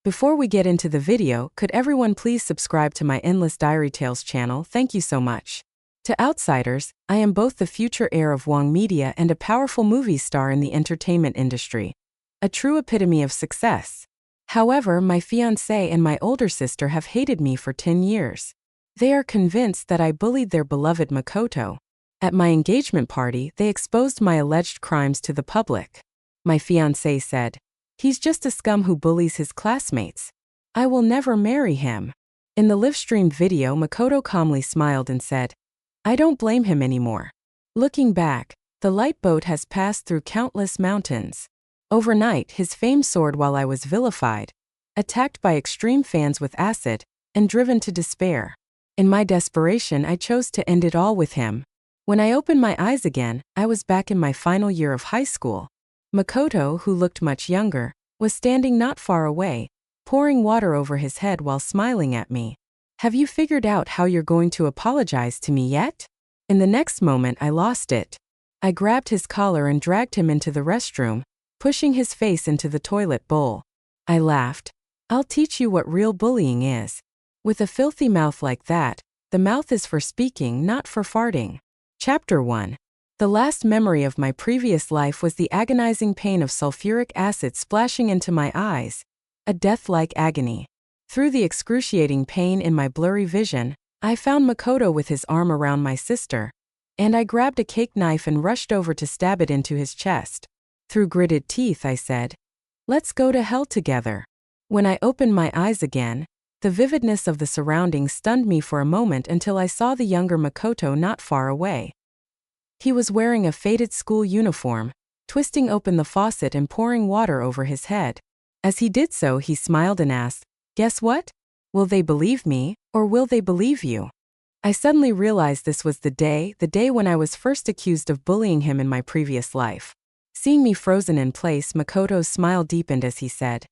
Before we get into the video, could everyone please subscribe to my Endless Diary Tales channel? Thank you so much. To outsiders, I am both the future heir of Wong Media and a powerful movie star in the entertainment industry. A true epitome of success. However, my fiancé and my older sister have hated me for 10 years. They are convinced that I bullied their beloved Makoto. At my engagement party, they exposed my alleged crimes to the public. My fiancé said, "He's just a scum who bullies his classmates. I will never marry him." In the live-streamed video, Makoto calmly smiled and said, "I don't blame him anymore." Looking back, the light boat has passed through countless mountains. Overnight, his fame soared while I was vilified, attacked by extreme fans with acid, and driven to despair. In my desperation, I chose to end it all with him. When I opened my eyes again, I was back in my final year of high school. Makoto, who looked much younger, was standing not far away, pouring water over his head while smiling at me. "Have you figured out how you're going to apologize to me yet?" In the next moment, I lost it. I grabbed his collar and dragged him into the restroom, pushing his face into the toilet bowl. I laughed. "I'll teach you what real bullying is. With a filthy mouth like that, the mouth is for speaking, not for farting." Chapter 1. The last memory of my previous life was the agonizing pain of sulfuric acid splashing into my eyes, a death-like agony. Through the excruciating pain in my blurry vision, I found Makoto with his arm around my sister, and I grabbed a cake knife and rushed over to stab it into his chest. Through gritted teeth, I said, "Let's go to hell together." When I opened my eyes again, the vividness of the surroundings stunned me for a moment until I saw the younger Makoto not far away. He was wearing a faded school uniform, twisting open the faucet and pouring water over his head. As he did so, he smiled and asked, "Guess what? Will they believe me, or will they believe you?" I suddenly realized this was the day when I was first accused of bullying him in my previous life. Seeing me frozen in place, Makoto's smile deepened as he said,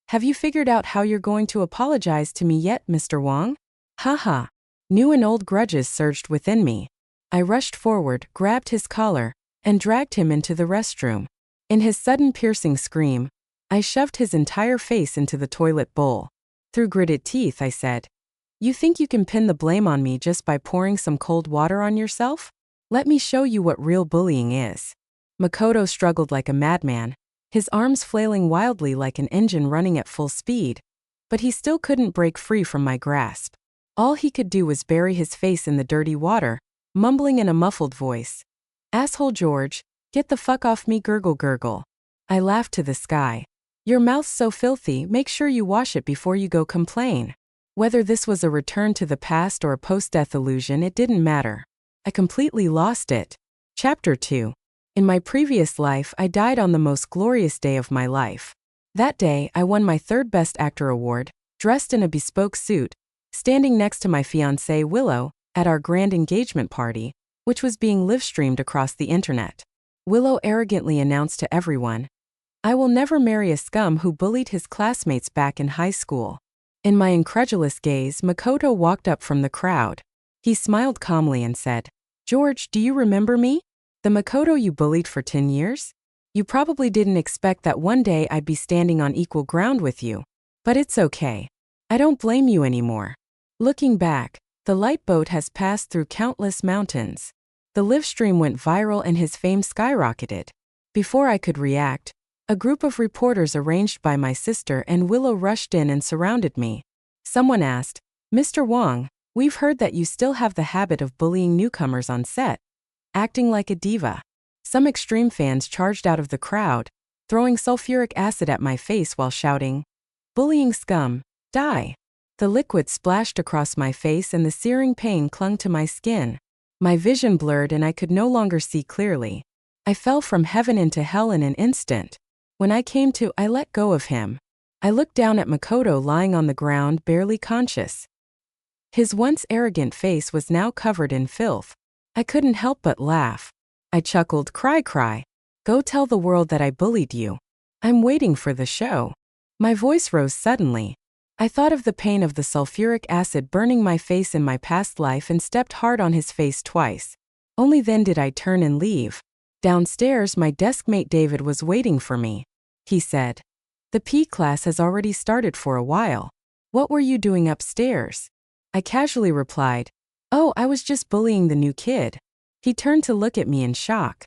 "Have you figured out how you're going to apologize to me yet, Mr. Wong?" Haha. New and old grudges surged within me. I rushed forward, grabbed his collar, and dragged him into the restroom. In his sudden piercing scream, I shoved his entire face into the toilet bowl. Through gritted teeth, I said, "You think you can pin the blame on me just by pouring some cold water on yourself? Let me show you what real bullying is." Makoto struggled like a madman, his arms flailing wildly like an engine running at full speed, but he still couldn't break free from my grasp. All he could do was bury his face in the dirty water, mumbling in a muffled voice, "Asshole George, get the fuck off me, gurgle gurgle." I laughed to the sky. "Your mouth's so filthy, make sure you wash it before you go complain." Whether this was a return to the past or a post-death illusion, it didn't matter. I completely lost it. Chapter 2. In my previous life, I died on the most glorious day of my life. That day, I won my third Best Actor award, dressed in a bespoke suit, standing next to my fiancée Willow, at our grand engagement party, which was being live-streamed across the internet. Willow arrogantly announced to everyone, "I will never marry a scum who bullied his classmates back in high school." In my incredulous gaze, Makoto walked up from the crowd. He smiled calmly and said, "George, do you remember me? The Makoto you bullied for 10 years? You probably didn't expect that one day I'd be standing on equal ground with you. But it's okay. I don't blame you anymore." Looking back, the light boat has passed through countless mountains. The live stream went viral and his fame skyrocketed. Before I could react, a group of reporters arranged by my sister and Willow rushed in and surrounded me. Someone asked, "Mr. Wong, we've heard that you still have the habit of bullying newcomers on set, acting like a diva." Some extreme fans charged out of the crowd, throwing sulfuric acid at my face while shouting, "Bullying scum, die." The liquid splashed across my face and the searing pain clung to my skin. My vision blurred and I could no longer see clearly. I fell from heaven into hell in an instant. When I came to, I let go of him. I looked down at Makoto lying on the ground, barely conscious. His once arrogant face was now covered in filth. I couldn't help but laugh. I chuckled, cry. "Go tell the world that I bullied you. I'm waiting for the show." My voice rose suddenly. I thought of the pain of the sulfuric acid burning my face in my past life and stepped hard on his face twice. Only then did I turn and leave. Downstairs, my deskmate David was waiting for me. He said, The PE class has already started for a while. What were you doing upstairs? I casually replied, "Oh, I was just bullying the new kid." He turned to look at me in shock.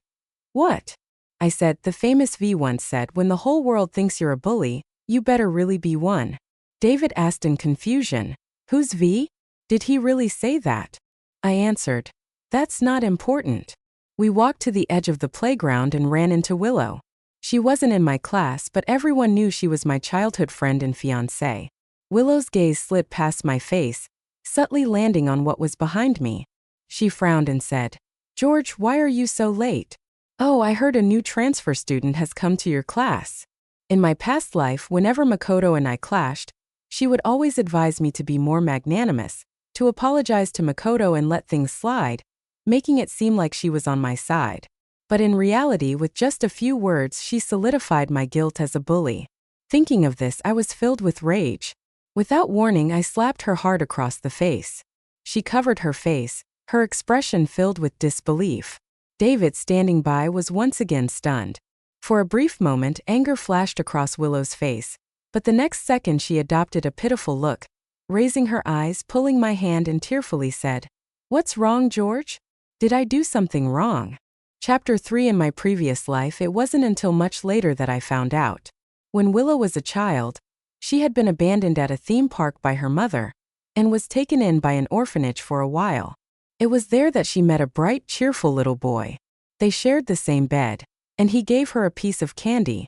"What?" I said, "The famous V once said, when the whole world thinks you're a bully, you better really be one." David asked in confusion, "Who's V? Did he really say that?" I answered, "That's not important." We walked to the edge of the playground and ran into Willow. She wasn't in my class, but everyone knew she was my childhood friend and fiancée. Willow's gaze slid past my face, subtly landing on what was behind me. She frowned and said, "George, why are you so late?" "Oh, I heard a new transfer student has come to your class." In my past life, whenever Makoto and I clashed, she would always advise me to be more magnanimous, to apologize to Makoto and let things slide, making it seem like she was on my side. But in reality, with just a few words, she solidified my guilt as a bully. Thinking of this, I was filled with rage. Without warning, I slapped her hard across the face. She covered her face, her expression filled with disbelief. David, standing by, was once again stunned. For a brief moment, anger flashed across Willow's face, but the next second she adopted a pitiful look, raising her eyes, pulling my hand, and tearfully said, "What's wrong, George? Did I do something wrong?" Chapter 3. In my previous life, it wasn't until much later that I found out. When Willow was a child, she had been abandoned at a theme park by her mother, and was taken in by an orphanage for a while. It was there that she met a bright, cheerful little boy. They shared the same bed, and he gave her a piece of candy.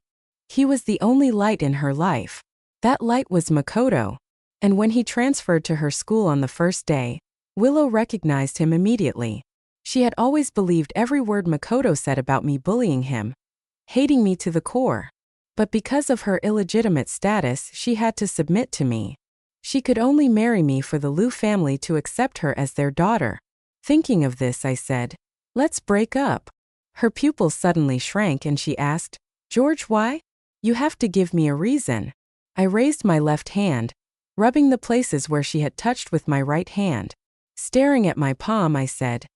He was the only light in her life. That light was Makoto. And when he transferred to her school on the first day, Willow recognized him immediately. She had always believed every word Makoto said about me bullying him, hating me to the core. But because of her illegitimate status, she had to submit to me. She could only marry me for the Liu family to accept her as their daughter. Thinking of this, I said, "Let's break up." Her pupils suddenly shrank and she asked, "George, why? You have to give me a reason." I raised my left hand, rubbing the places where she had touched with my right hand. Staring at my palm, I said,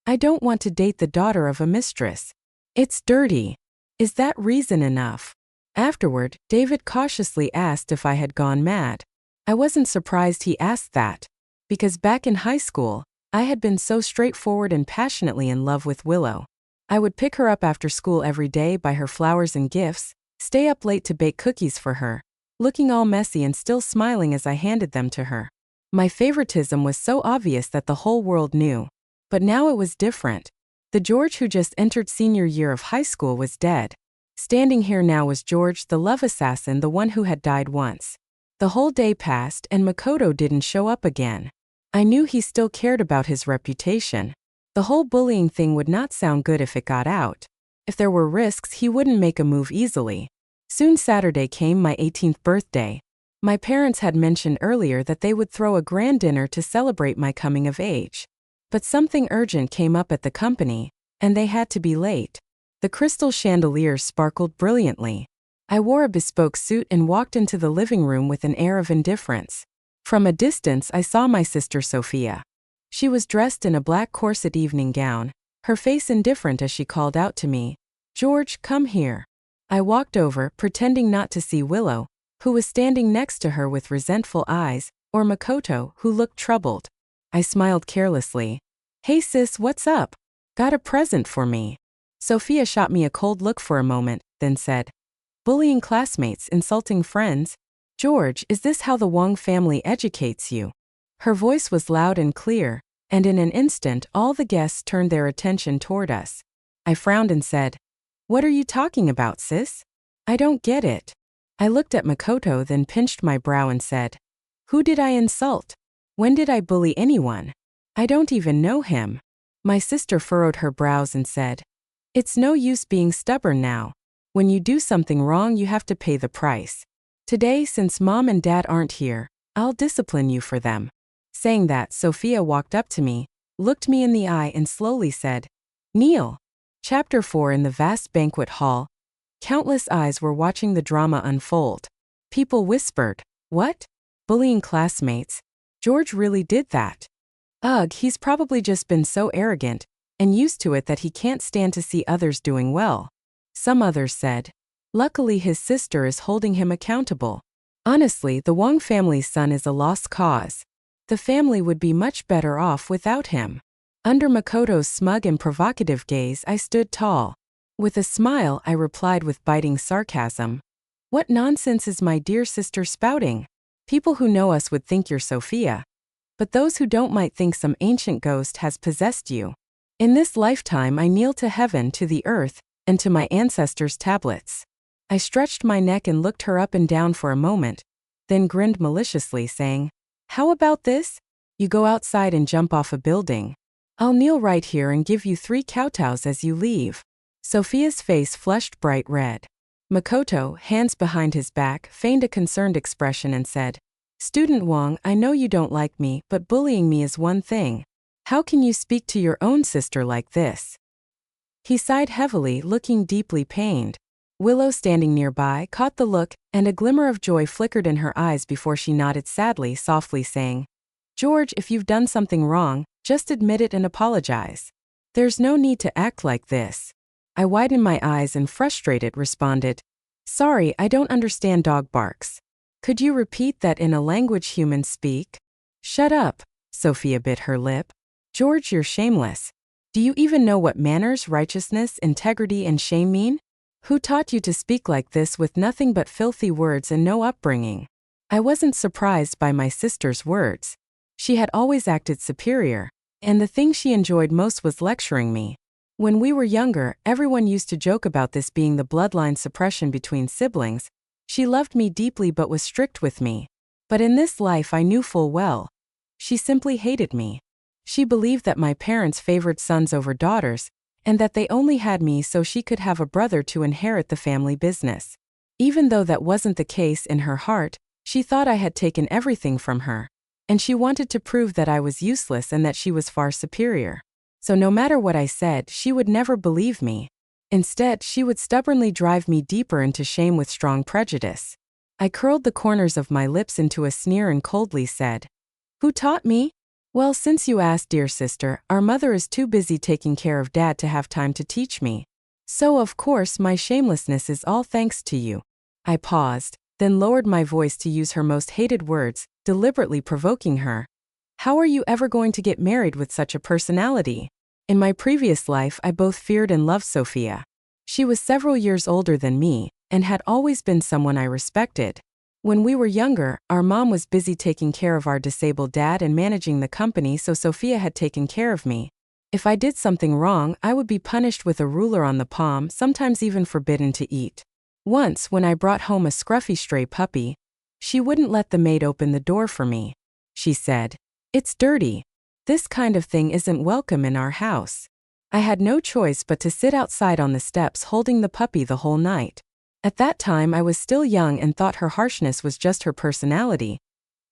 "I don't want to date the daughter of a mistress. It's dirty. Is that reason enough?" Afterward, David cautiously asked if I had gone mad. I wasn't surprised he asked that, because back in high school, I had been so straightforward and passionately in love with Willow. I would pick her up after school every day, buy her flowers and gifts, stay up late to bake cookies for her, looking all messy and still smiling as I handed them to her. My favoritism was so obvious that the whole world knew. But now it was different. The George who just entered senior year of high school was dead. Standing here now was George, the love assassin, the one who had died once. The whole day passed and Makoto didn't show up again. I knew he still cared about his reputation. The whole bullying thing would not sound good if it got out. If there were risks, he wouldn't make a move easily. Soon Saturday came, my 18th birthday. My parents had mentioned earlier that they would throw a grand dinner to celebrate my coming of age. But something urgent came up at the company, and they had to be late. The crystal chandeliers sparkled brilliantly. I wore a bespoke suit and walked into the living room with an air of indifference. From a distance, I saw my sister Sophia. She was dressed in a black corset evening gown, her face indifferent as she called out to me, "George, come here." I walked over, pretending not to see Willow, who was standing next to her with resentful eyes, or Makoto, who looked troubled. I smiled carelessly. "Hey sis, what's up? Got a present for me?" Sophia shot me a cold look for a moment, then said, "Bullying classmates, insulting friends? George, is this how the Wang family educates you?" Her voice was loud and clear, and in an instant all the guests turned their attention toward us. I frowned and said, "What are you talking about, sis? I don't get it." I looked at Makoto, then pinched my brow and said, "Who did I insult? When did I bully anyone? I don't even know him." My sister furrowed her brows and said, "It's no use being stubborn now. When you do something wrong, you have to pay the price. Today, since mom and dad aren't here, I'll discipline you for them." Saying that, Sophia walked up to me, looked me in the eye and slowly said, "Kneel." Chapter 4. In the vast banquet hall, countless eyes were watching the drama unfold. People whispered, "What? Bullying classmates? George really did that? Ugh, he's probably just been so arrogant and used to it that he can't stand to see others doing well." Some others said, Luckily, his sister is holding him accountable. Honestly, the Wang family's son is a lost cause. The family would be much better off without him. Under Makoto's smug and provocative gaze, I stood tall. With a smile, I replied with biting sarcasm. What nonsense is my dear sister spouting? People who know us would think you're Sophia. But those who don't might think some ancient ghost has possessed you. In this lifetime I kneel to heaven, to the earth, and to my ancestors' tablets. I stretched my neck and looked her up and down for a moment, then grinned maliciously, saying, How about this? You go outside and jump off a building. I'll kneel right here and give you 3 kowtows as you leave. Sophia's face flushed bright red. Makoto, hands behind his back, feigned a concerned expression and said, Student Wang, I know you don't like me, but bullying me is one thing. How can you speak to your own sister like this? He sighed heavily, looking deeply pained. Willow, standing nearby, caught the look, and a glimmer of joy flickered in her eyes before she nodded sadly, softly saying, George, if you've done something wrong, just admit it and apologize. There's no need to act like this. I widened my eyes and, frustrated, responded, Sorry, I don't understand dog barks. Could you repeat that in a language humans speak? Shut up, Sophia bit her lip. George, you're shameless. Do you even know what manners, righteousness, integrity, and shame mean? Who taught you to speak like this with nothing but filthy words and no upbringing? I wasn't surprised by my sister's words. She had always acted superior, and the thing she enjoyed most was lecturing me. When we were younger, everyone used to joke about this being the bloodline suppression between siblings. She loved me deeply but was strict with me. But in this life I knew full well. She simply hated me. She believed that my parents favored sons over daughters, and that they only had me so she could have a brother to inherit the family business. Even though that wasn't the case, in her heart, she thought I had taken everything from her, and she wanted to prove that I was useless and that she was far superior. So no matter what I said, she would never believe me. Instead, she would stubbornly drive me deeper into shame with strong prejudice. I curled the corners of my lips into a sneer and coldly said, Who taught me? Well, since you asked, dear sister, our mother is too busy taking care of Dad to have time to teach me. So of course my shamelessness is all thanks to you. I paused, then lowered my voice to use her most hated words, deliberately provoking her. How are you ever going to get married with such a personality? In my previous life, I both feared and loved Sophia. She was several years older than me, and had always been someone I respected. When we were younger, our mom was busy taking care of our disabled dad and managing the company, so Sophia had taken care of me. If I did something wrong, I would be punished with a ruler on the palm, sometimes even forbidden to eat. Once, when I brought home a scruffy stray puppy, she wouldn't let the maid open the door for me. She said, It's dirty. This kind of thing isn't welcome in our house. I had no choice but to sit outside on the steps holding the puppy the whole night. At that time I was still young and thought her harshness was just her personality,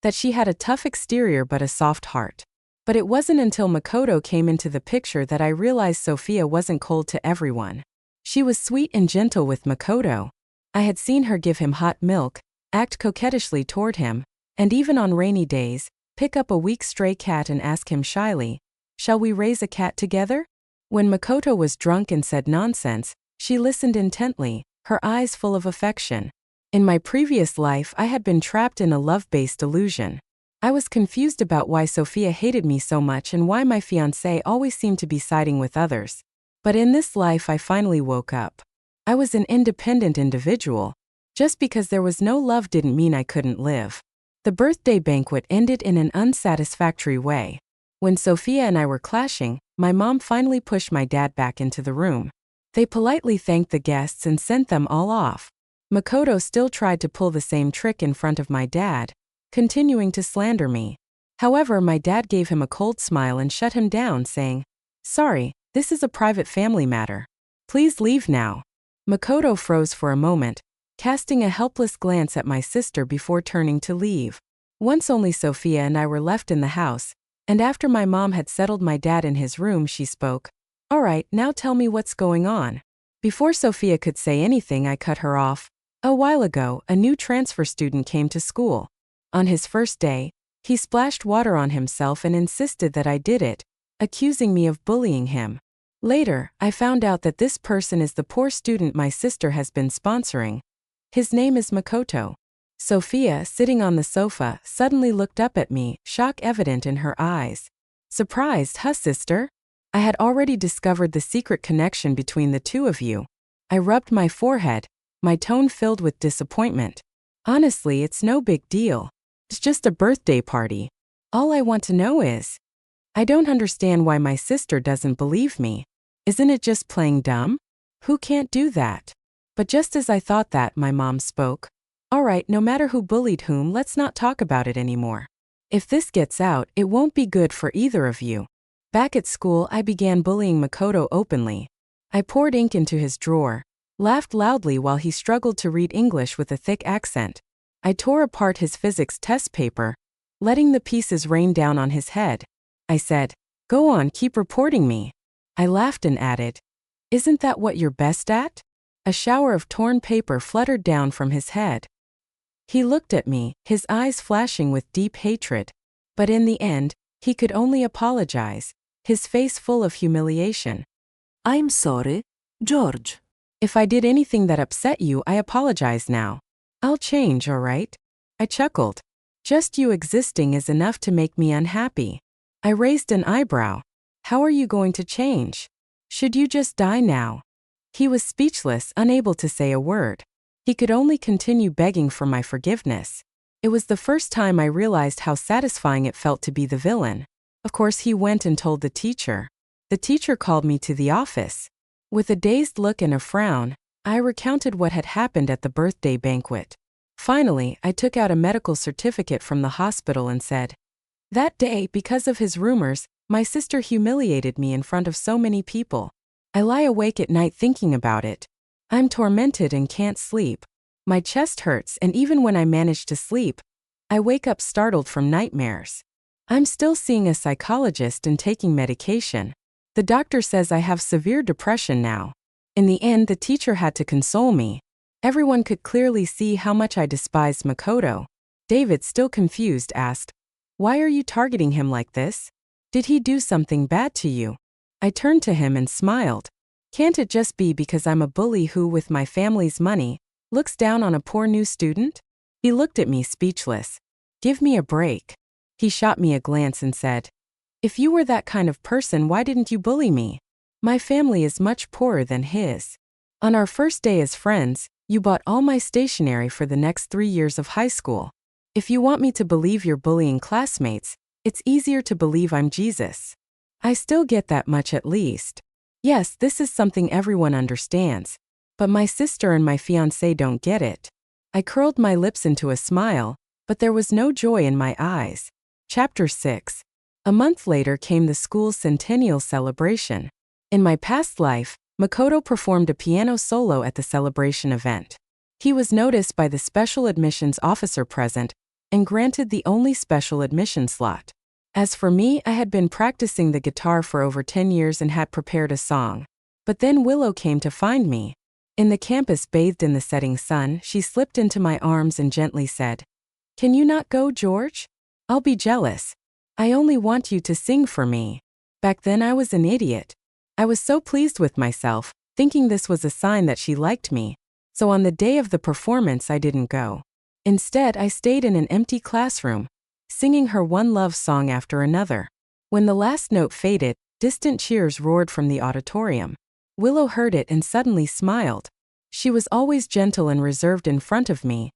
that she had a tough exterior but a soft heart. But it wasn't until Makoto came into the picture that I realized Sophia wasn't cold to everyone. She was sweet and gentle with Makoto. I had seen her give him hot milk, act coquettishly toward him, and even on rainy days, pick up a weak stray cat and ask him shyly, Shall we raise a cat together? When Makoto was drunk and said nonsense, she listened intently, her eyes full of affection. In my previous life, I had been trapped in a love-based illusion. I was confused about why Sophia hated me so much and why my fiancé always seemed to be siding with others. But in this life I finally woke up. I was an independent individual. Just because there was no love didn't mean I couldn't live. The birthday banquet ended in an unsatisfactory way. When Sophia and I were clashing, my mom finally pushed my dad back into the room. They politely thanked the guests and sent them all off. Makoto still tried to pull the same trick in front of my dad, continuing to slander me. However, my dad gave him a cold smile and shut him down, saying, Sorry, this is a private family matter. Please leave now. Makoto froze for a moment, casting a helpless glance at my sister before turning to leave. Once only Sophia and I were left in the house, and after my mom had settled my dad in his room, she spoke. All right, now tell me what's going on. Before Sophia could say anything, I cut her off. A while ago, a new transfer student came to school. On his first day, he splashed water on himself and insisted that I did it, accusing me of bullying him. Later, I found out that this person is the poor student my sister has been sponsoring. His name is Makoto. Sophia, sitting on the sofa, suddenly looked up at me, shock evident in her eyes. Surprised, huh, sister? I had already discovered the secret connection between the two of you. I rubbed my forehead, my tone filled with disappointment. Honestly, it's no big deal. It's just a birthday party. All I want to know is, I don't understand why my sister doesn't believe me. Isn't it just playing dumb? Who can't do that? But just as I thought that, my mom spoke. All right, no matter who bullied whom, let's not talk about it anymore. If this gets out, it won't be good for either of you. Back at school, I began bullying Makoto openly. I poured ink into his drawer, laughed loudly while he struggled to read English with a thick accent. I tore apart his physics test paper, letting the pieces rain down on his head. I said, "Go on, keep reporting me." I laughed and added, "Isn't that what you're best at?" A shower of torn paper fluttered down from his head. He looked at me, his eyes flashing with deep hatred. But in the end, he could only apologize, his face full of humiliation. I'm sorry, George. If I did anything that upset you, I apologize now. I'll change, all right? I chuckled. Just you existing is enough to make me unhappy. I raised an eyebrow. How are you going to change? Should you just die now? He was speechless, unable to say a word. He could only continue begging for my forgiveness. It was the first time I realized how satisfying it felt to be the villain. Of course, he went and told the teacher. The teacher called me to the office. With a dazed look and a frown, I recounted what had happened at the birthday banquet. Finally, I took out a medical certificate from the hospital and said, "That day, because of his rumors, my sister humiliated me in front of so many people. I lie awake at night thinking about it. I'm tormented and can't sleep. My chest hurts, and even when I manage to sleep, I wake up startled from nightmares. I'm still seeing a psychologist and taking medication. The doctor says I have severe depression now." In the end, the teacher had to console me. Everyone could clearly see how much I despised Makoto. David, still confused, asked, "Why are you targeting him like this? Did he do something bad to you?" I turned to him and smiled. Can't it just be because I'm a bully who, with my family's money, looks down on a poor new student? He looked at me speechless. Give me a break. He shot me a glance and said, "If you were that kind of person, why didn't you bully me? My family is much poorer than his. On our first day as friends, you bought all my stationery for the next 3 years of high school. If you want me to believe you're bullying classmates, it's easier to believe I'm Jesus. I still get that much at least. Yes, this is something everyone understands. But my sister and my fiancé don't get it." I curled my lips into a smile, but there was no joy in my eyes. Chapter 6. A month later came the school's centennial celebration. In my past life, Makoto performed a piano solo at the celebration event. He was noticed by the special admissions officer present and granted the only special admission slot. As for me, I had been practicing the guitar for over 10 years and had prepared a song. But then Willow came to find me. In the campus bathed in the setting sun, she slipped into my arms and gently said, "Can you not go, George? I'll be jealous. I only want you to sing for me." Back then I was an idiot. I was so pleased with myself, thinking this was a sign that she liked me. So on the day of the performance I didn't go. Instead, I stayed in an empty classroom, singing her one love song after another. When the last note faded, distant cheers roared from the auditorium. Willow heard it and suddenly smiled. She was always gentle and reserved in front of me.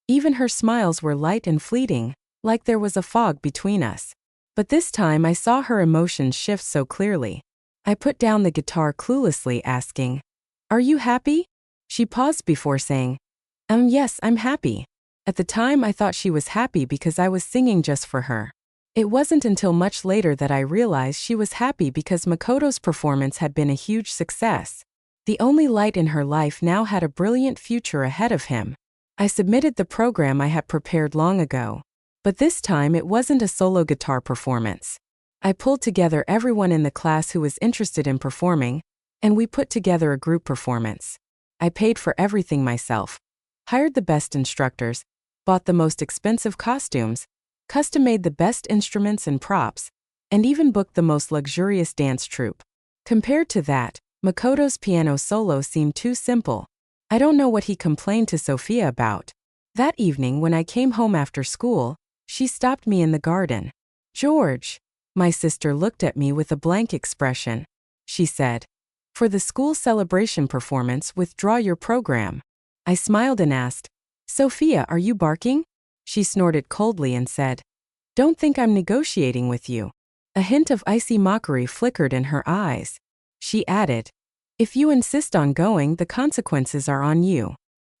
Even her smiles were light and fleeting, like there was a fog between us. But this time I saw her emotions shift so clearly. I put down the guitar cluelessly, asking, "Are you happy?" She paused before saying, Yes, I'm happy." At the time I thought she was happy because I was singing just for her. It wasn't until much later that I realized she was happy because Makoto's performance had been a huge success. The only light in her life now had a brilliant future ahead of him. I submitted the program I had prepared long ago. But this time it wasn't a solo guitar performance. I pulled together everyone in the class who was interested in performing, and we put together a group performance. I paid for everything myself, hired the best instructors, bought the most expensive costumes, custom-made the best instruments and props, and even booked the most luxurious dance troupe. Compared to that, Makoto's piano solo seemed too simple. I don't know what he complained to Sophia about. That evening when I came home after school, she stopped me in the garden. "George." My sister looked at me with a blank expression. She said, "For the school celebration performance, withdraw your program." I smiled and asked, "Sophia, are you barking?" She snorted coldly and said, "Don't think I'm negotiating with you." A hint of icy mockery flickered in her eyes. She added, "If you insist on going, the consequences are on you."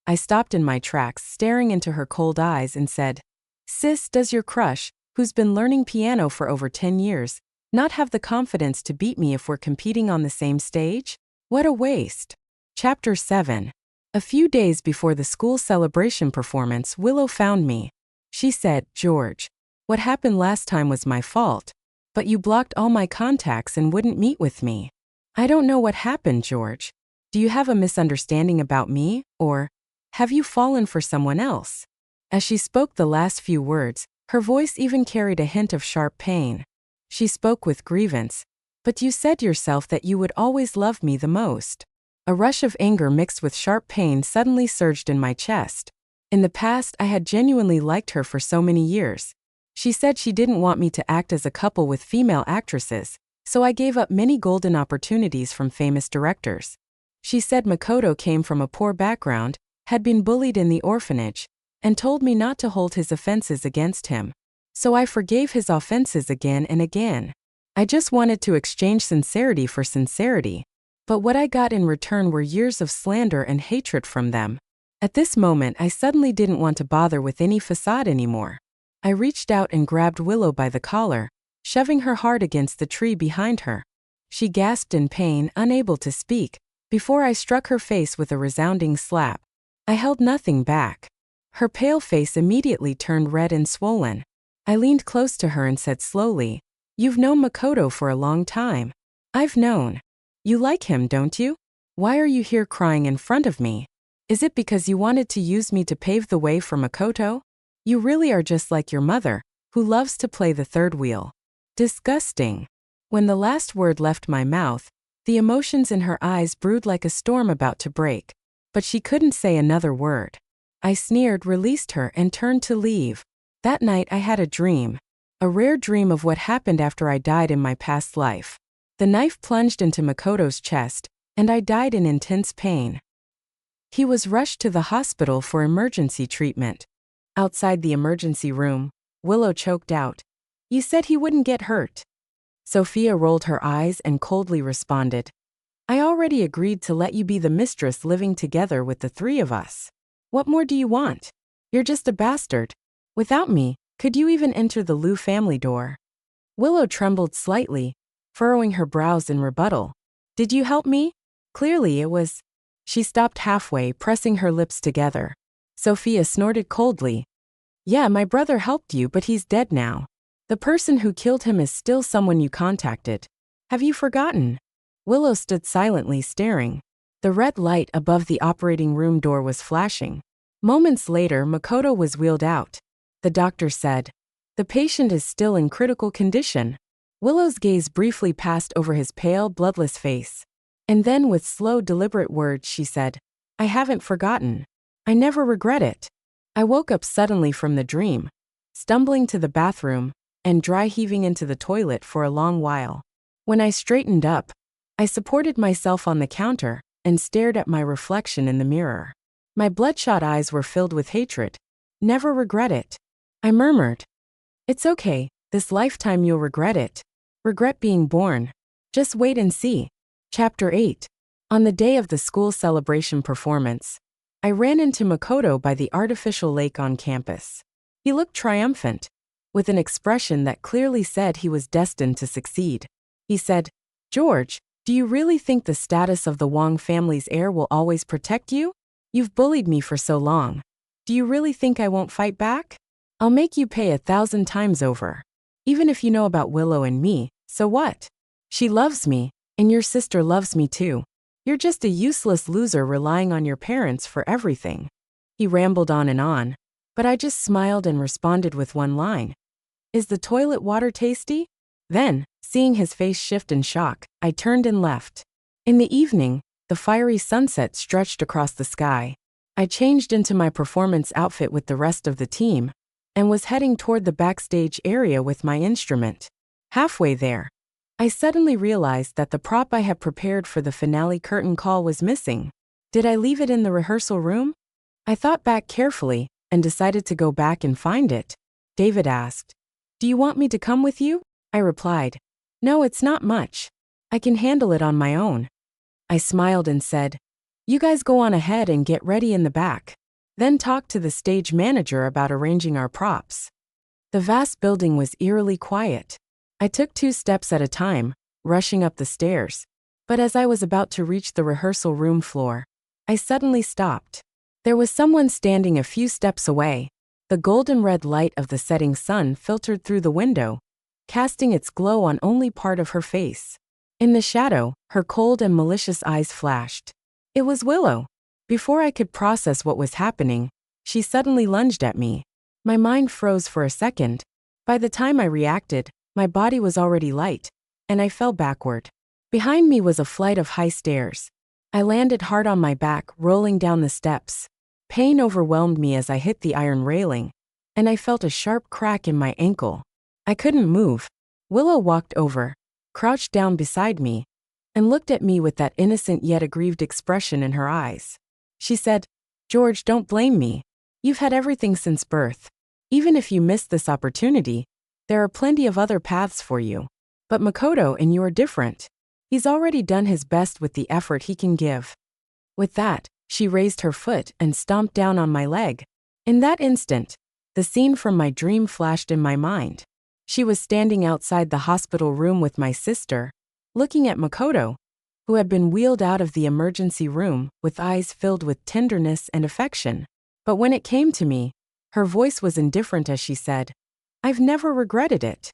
I stopped in my tracks, staring into her cold eyes, and said, "Sis, does your crush, who's been learning piano for over 10 years, not have the confidence to beat me if we're competing on the same stage? What a waste." Chapter 7. A few days before the school celebration performance, Willow found me. She said, "George, what happened last time was my fault, but you blocked all my contacts and wouldn't meet with me." "I don't know what happened, George. Do you have a misunderstanding about me, or have you fallen for someone else?" As she spoke the last few words, her voice even carried a hint of sharp pain. She spoke with grievance. "But you said yourself that you would always love me the most." A rush of anger mixed with sharp pain suddenly surged in my chest. In the past, I had genuinely liked her for so many years. She said she didn't want me to act as a couple with female actresses, so I gave up many golden opportunities from famous directors. She said Makoto came from a poor background, had been bullied in the orphanage, and told me not to hold his offenses against him. So I forgave his offenses again and again. I just wanted to exchange sincerity for sincerity. But what I got in return were years of slander and hatred from them. At this moment, I suddenly didn't want to bother with any facade anymore. I reached out and grabbed Willow by the collar, shoving her hard against the tree behind her. She gasped in pain, unable to speak, before I struck her face with a resounding slap. I held nothing back. Her pale face immediately turned red and swollen. I leaned close to her and said slowly, "You've known Makoto for a long time." "I've known. You like him, don't you? Why are you here crying in front of me? Is it because you wanted to use me to pave the way for Makoto? You really are just like your mother, who loves to play the third wheel." Disgusting. When the last word left my mouth, the emotions in her eyes brewed like a storm about to break, but she couldn't say another word. I sneered, released her, and turned to leave. That night I had a dream. A rare dream of what happened after I died in my past life. The knife plunged into Makoto's chest, and I died in intense pain. He was rushed to the hospital for emergency treatment. Outside the emergency room, Willow choked out, "You said he wouldn't get hurt." Sophia rolled her eyes and coldly responded, "I already agreed to let you be the mistress living together with the three of us. What more do you want? You're just a bastard. Without me, could you even enter the Liu family door?" Willow trembled slightly, furrowing her brows in rebuttal. "Did you help me? Clearly it was—" She stopped halfway, pressing her lips together. Sophia snorted coldly. "Yeah, my brother helped you, but he's dead now. The person who killed him is still someone you contacted. Have you forgotten?" Willow stood silently staring. The red light above the operating room door was flashing. Moments later, Makoto was wheeled out. The doctor said, "The patient is still in critical condition." Willow's gaze briefly passed over his pale, bloodless face. And then with slow, deliberate words she said, "I haven't forgotten. I never regret it." I woke up suddenly from the dream, stumbling to the bathroom, and dry heaving into the toilet for a long while. When I straightened up, I supported myself on the counter and stared at my reflection in the mirror. My bloodshot eyes were filled with hatred. "Never regret it." I murmured. "It's okay, this lifetime you'll regret it. Regret being born. Just wait and see." Chapter 8. On the day of the school celebration performance, I ran into Makoto by the artificial lake on campus. He looked triumphant, with an expression that clearly said he was destined to succeed. He said, "George, do you really think the status of the Wang family's heir will always protect you? You've bullied me for so long. Do you really think I won't fight back? I'll make you pay 1,000 times over. Even if you know about Willow and me, so what? She loves me, and your sister loves me too. You're just a useless loser relying on your parents for everything." He rambled on, but I just smiled and responded with one line. "Is the toilet water tasty?" Then, Seeing his face shift in shock, I turned and left. In the evening, the fiery sunset stretched across the sky. I changed into my performance outfit with the rest of the team and was heading toward the backstage area with my instrument. Halfway there, I suddenly realized that the prop I had prepared for the finale curtain call was missing. Did I leave it in the rehearsal room? I thought back carefully and decided to go back and find it. David asked, "Do you want me to come with you?" I replied, "No, it's not much. I can handle it on my own." I smiled and said, "You guys go on ahead and get ready in the back. Then talk to the stage manager about arranging our props." The vast building was eerily quiet. I took 2 steps at a time, rushing up the stairs. But as I was about to reach the rehearsal room floor, I suddenly stopped. There was someone standing a few steps away. The golden red light of the setting sun filtered through the window, casting its glow on only part of her face. In the shadow, her cold and malicious eyes flashed. It was Willow. Before I could process what was happening, she suddenly lunged at me. My mind froze for a second. By the time I reacted, my body was already light, and I fell backward. Behind me was a flight of high stairs. I landed hard on my back, rolling down the steps. Pain overwhelmed me as I hit the iron railing, and I felt a sharp crack in my ankle. I couldn't move. Willow walked over, crouched down beside me, and looked at me with that innocent yet aggrieved expression in her eyes. She said, "George, don't blame me. You've had everything since birth. Even if you missed this opportunity, there are plenty of other paths for you. But Makoto and you are different. He's already done his best with the effort he can give." With that, she raised her foot and stomped down on my leg. In that instant, the scene from my dream flashed in my mind. She was standing outside the hospital room with my sister, looking at Makoto, who had been wheeled out of the emergency room with eyes filled with tenderness and affection. But when it came to me, her voice was indifferent as she said, "I've never regretted it.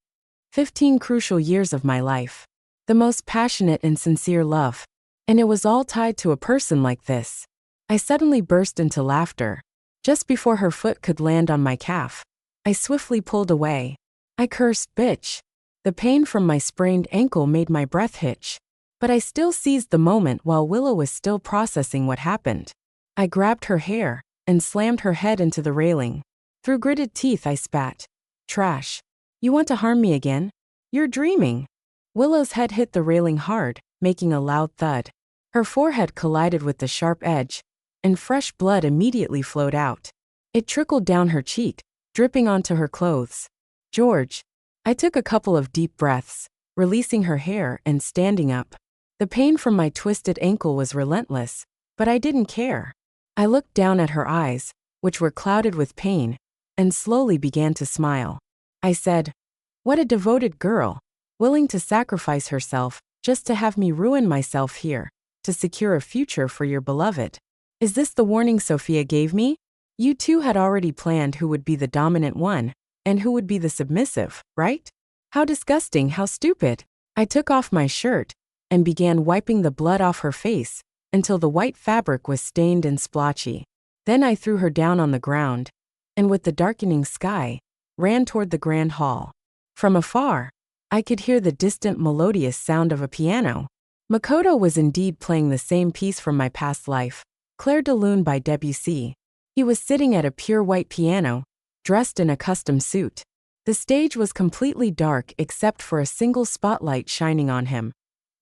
15 crucial years of my life. The most passionate and sincere love. And it was all tied to a person like this." I suddenly burst into laughter. Just before her foot could land on my calf, I swiftly pulled away. I cursed, "Bitch." The pain from my sprained ankle made my breath hitch. But I still seized the moment while Willow was still processing what happened. I grabbed her hair and slammed her head into the railing. Through gritted teeth I spat, "Trash. You want to harm me again? You're dreaming." Willow's head hit the railing hard, making a loud thud. Her forehead collided with the sharp edge, and fresh blood immediately flowed out. It trickled down her cheek, dripping onto her clothes. "George." I took a couple of deep breaths, releasing her hair and standing up. The pain from my twisted ankle was relentless, but I didn't care. I looked down at her eyes, which were clouded with pain, and slowly began to smile. I said, "What a devoted girl, willing to sacrifice herself just to have me ruin myself here, to secure a future for your beloved. Is this the warning Sophia gave me? You two had already planned who would be the dominant one, and who would be the submissive, right? How disgusting, how stupid." I took off my shirt and began wiping the blood off her face until the white fabric was stained and splotchy. Then I threw her down on the ground, and with the darkening sky, ran toward the grand hall. From afar, I could hear the distant melodious sound of a piano. Makoto was indeed playing the same piece from my past life, Clair de Lune by Debussy. He was sitting at a pure white piano, dressed in a custom suit. The stage was completely dark except for a single spotlight shining on him,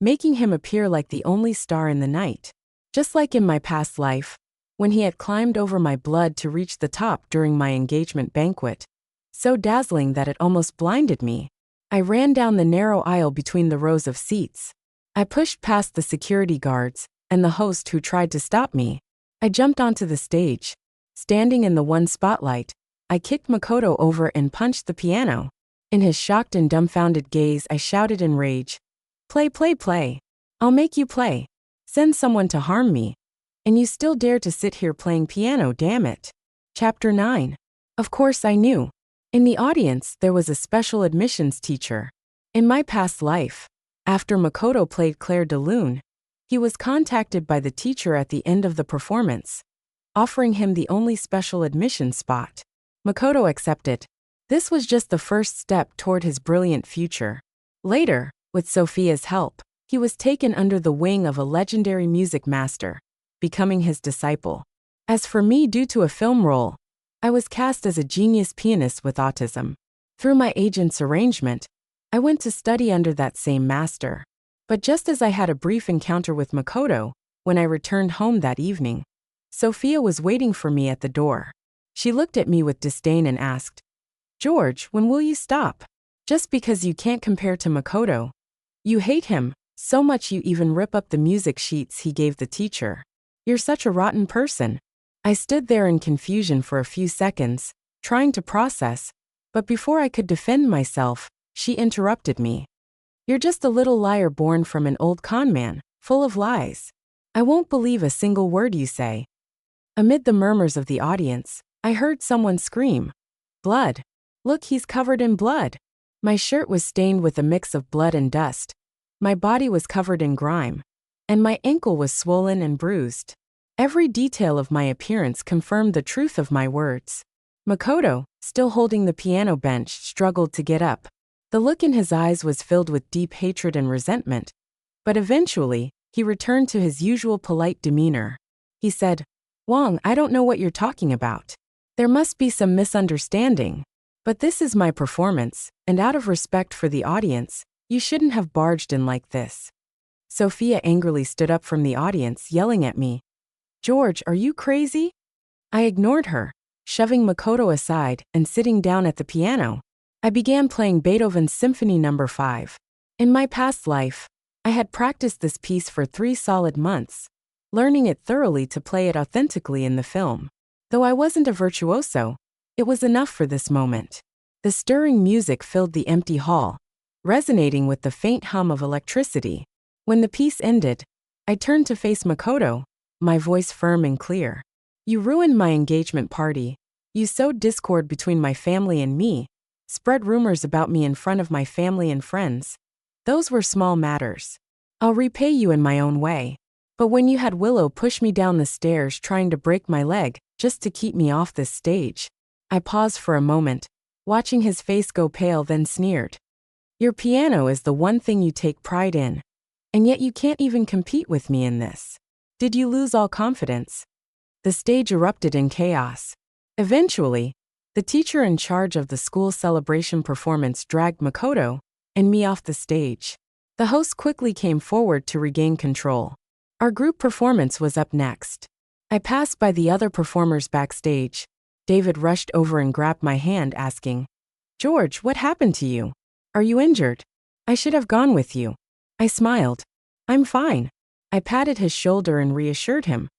making him appear like the only star in the night. Just like in my past life, when he had climbed over my blood to reach the top during my engagement banquet, so dazzling that it almost blinded me. I ran down the narrow aisle between the rows of seats. I pushed past the security guards and the host who tried to stop me. I jumped onto the stage. Standing in the one spotlight, I kicked Makoto over and punched the piano. In his shocked and dumbfounded gaze, I shouted in rage, "Play, play, play. I'll make you play. Send someone to harm me. And you still dare to sit here playing piano, damn it." Chapter 9. Of course I knew. In the audience, there was a special admissions teacher. In my past life, after Makoto played Clair de Lune, he was contacted by the teacher at the end of the performance, offering him the only special admission spot. Makoto accepted. This was just the first step toward his brilliant future. Later, With Sophia's help, he was taken under the wing of a legendary music master, becoming his disciple. As for me, due to a film role, I was cast as a genius pianist with autism. Through my agent's arrangement, I went to study under that same master. But just as I had a brief encounter with Makoto, when I returned home that evening, Sophia was waiting for me at the door. She looked at me with disdain and asked, "George, when will you stop? Just because you can't compare to Makoto. You hate him, so much you even rip up the music sheets he gave the teacher. You're such a rotten person." I stood there in confusion for a few seconds, trying to process, but before I could defend myself, she interrupted me. "You're just a little liar born from an old con man, full of lies. I won't believe a single word you say." Amid the murmurs of the audience, I heard someone scream, "Blood! Look, he's covered in blood." My shirt was stained with a mix of blood and dust. My body was covered in grime, and my ankle was swollen and bruised. Every detail of my appearance confirmed the truth of my words. Makoto, still holding the piano bench, struggled to get up. The look in his eyes was filled with deep hatred and resentment. But eventually, he returned to his usual polite demeanor. He said, "Wang, I don't know what you're talking about. There must be some misunderstanding. But this is my performance, and out of respect for the audience, you shouldn't have barged in like this." Sophia angrily stood up from the audience, yelling at me, "George, are you crazy?" I ignored her, shoving Makoto aside and sitting down at the piano. I began playing Beethoven's Symphony No. 5. In my past life, I had practiced this piece for 3 solid months, learning it thoroughly to play it authentically in the film. Though I wasn't a virtuoso, it was enough for this moment. The stirring music filled the empty hall, resonating with the faint hum of electricity. When the piece ended, I turned to face Makoto, my voice firm and clear. "You ruined my engagement party. You sowed discord between my family and me, spread rumors about me in front of my family and friends. Those were small matters. I'll repay you in my own way. But when you had Willow push me down the stairs trying to break my leg just to keep me off this stage," I paused for a moment, watching his face go pale, then sneered. "Your piano is the one thing you take pride in, and yet you can't even compete with me in this. Did you lose all confidence?" The stage erupted in chaos. Eventually, the teacher in charge of the school celebration performance dragged Makoto and me off the stage. The host quickly came forward to regain control. Our group performance was up next. I passed by the other performers backstage. David rushed over and grabbed my hand, asking, "George, what happened to you? Are you injured? I should have gone with you." I smiled. "I'm fine." I patted his shoulder and reassured him.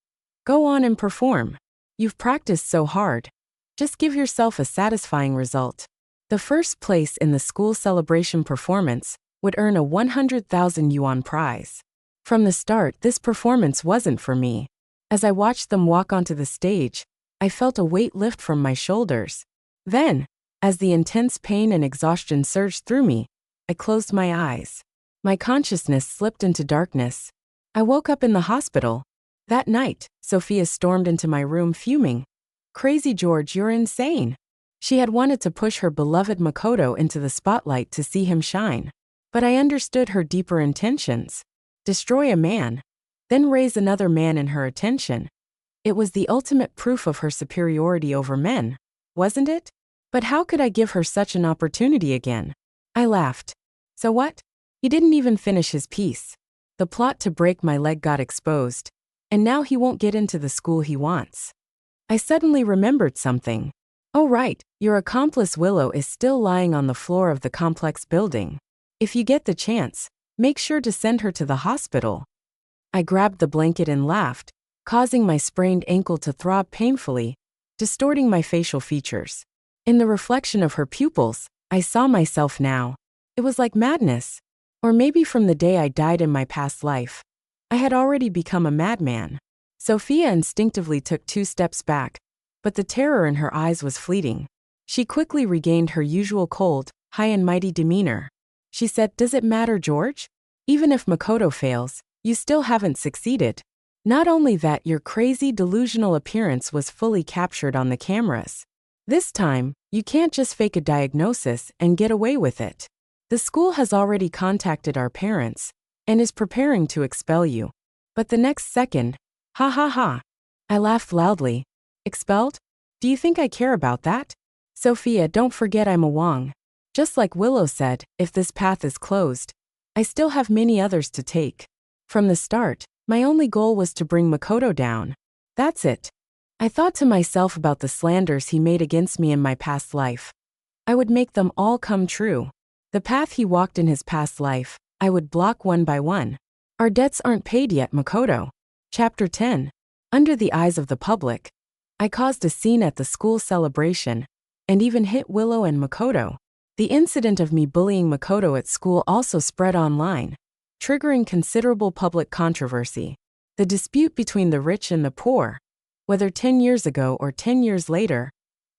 "Go on and perform. You've practiced so hard. Just give yourself a satisfying result." The first place in the school celebration performance would earn a 100,000 yuan prize. From the start, this performance wasn't for me. As I watched them walk onto the stage, I felt a weight lift from my shoulders. Then, as the intense pain and exhaustion surged through me, I closed my eyes. My consciousness slipped into darkness. I woke up in the hospital. That night, Sophia stormed into my room fuming. "Crazy George, you're insane." She had wanted to push her beloved Makoto into the spotlight to see him shine. But I understood her deeper intentions. Destroy a man, then raise another man in her attention. It was the ultimate proof of her superiority over men, wasn't it? But how could I give her such an opportunity again? I laughed. So what? He didn't even finish his piece. The plot to break my leg got exposed, and now he won't get into the school he wants. I suddenly remembered something. Oh right, your accomplice Willow is still lying on the floor of the complex building. If you get the chance, make sure to send her to the hospital. I grabbed the blanket and laughed, causing my sprained ankle to throb painfully, distorting my facial features. In the reflection of her pupils, I saw myself now. It was like madness. Or maybe from the day I died in my past life, I had already become a madman. Sophia instinctively took 2 steps back, but the terror in her eyes was fleeting. She quickly regained her usual cold, high and mighty demeanor. She said, "Does it matter, George? Even if Makoto fails, you still haven't succeeded. Not only that, your crazy, delusional appearance was fully captured on the cameras. This time, you can't just fake a diagnosis and get away with it. The school has already contacted our parents and is preparing to expel you. But the next second, ha ha ha. I laughed loudly. Expelled? Do you think I care about that? Sophia, don't forget I'm a Wong. Just like Willow said, if this path is closed, I still have many others to take. From the start, my only goal was to bring Makoto down. That's it. I thought to myself about the slanders he made against me in my past life. I would make them all come true. The path he walked in his past life, I would block one by one. Our debts aren't paid yet, Makoto. Chapter 10. Under the eyes of the public. I caused a scene at the school celebration, and even hit Willow and Makoto. The incident of me bullying Makoto at school also spread online, triggering considerable public controversy. The dispute between the rich and the poor, whether 10 years ago or 10 years later,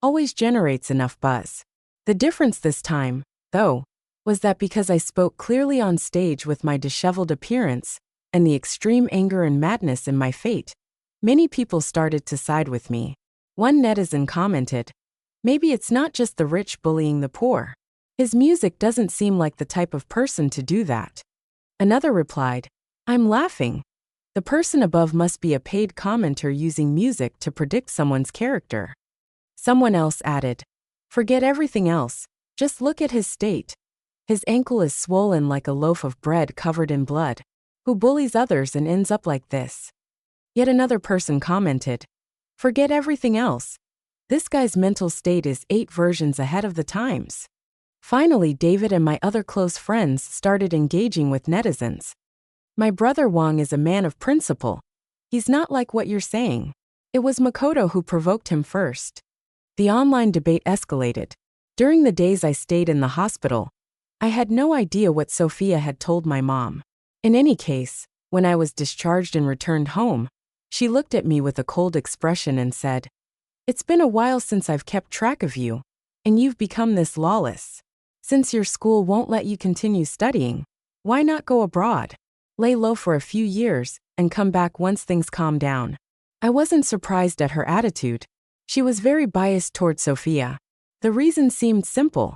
always generates enough buzz. The difference this time, though, was that because I spoke clearly on stage with my disheveled appearance and the extreme anger and madness in my fate, many people started to side with me. One netizen commented, "Maybe it's not just the rich bullying the poor. His music doesn't seem like the type of person to do that." Another replied, "I'm laughing. The person above must be a paid commenter using music to predict someone's character." Someone else added, "Forget everything else, just look at his state. His ankle is swollen like a loaf of bread covered in blood. Who bullies others and ends up like this?" Yet another person commented, "Forget everything else. This guy's mental state is 8 versions ahead of the times." Finally, David and my other close friends started engaging with netizens. "My brother Wong is a man of principle. He's not like what you're saying. It was Makoto who provoked him first." The online debate escalated. During the days I stayed in the hospital, I had no idea what Sophia had told my mom. In any case, when I was discharged and returned home, she looked at me with a cold expression and said, "It's been a while since I've kept track of you, and you've become this lawless. Since your school won't let you continue studying, why not go abroad? Lay low for a few years and come back once things calm down." I wasn't surprised at her attitude. She was very biased toward Sophia. The reason seemed simple.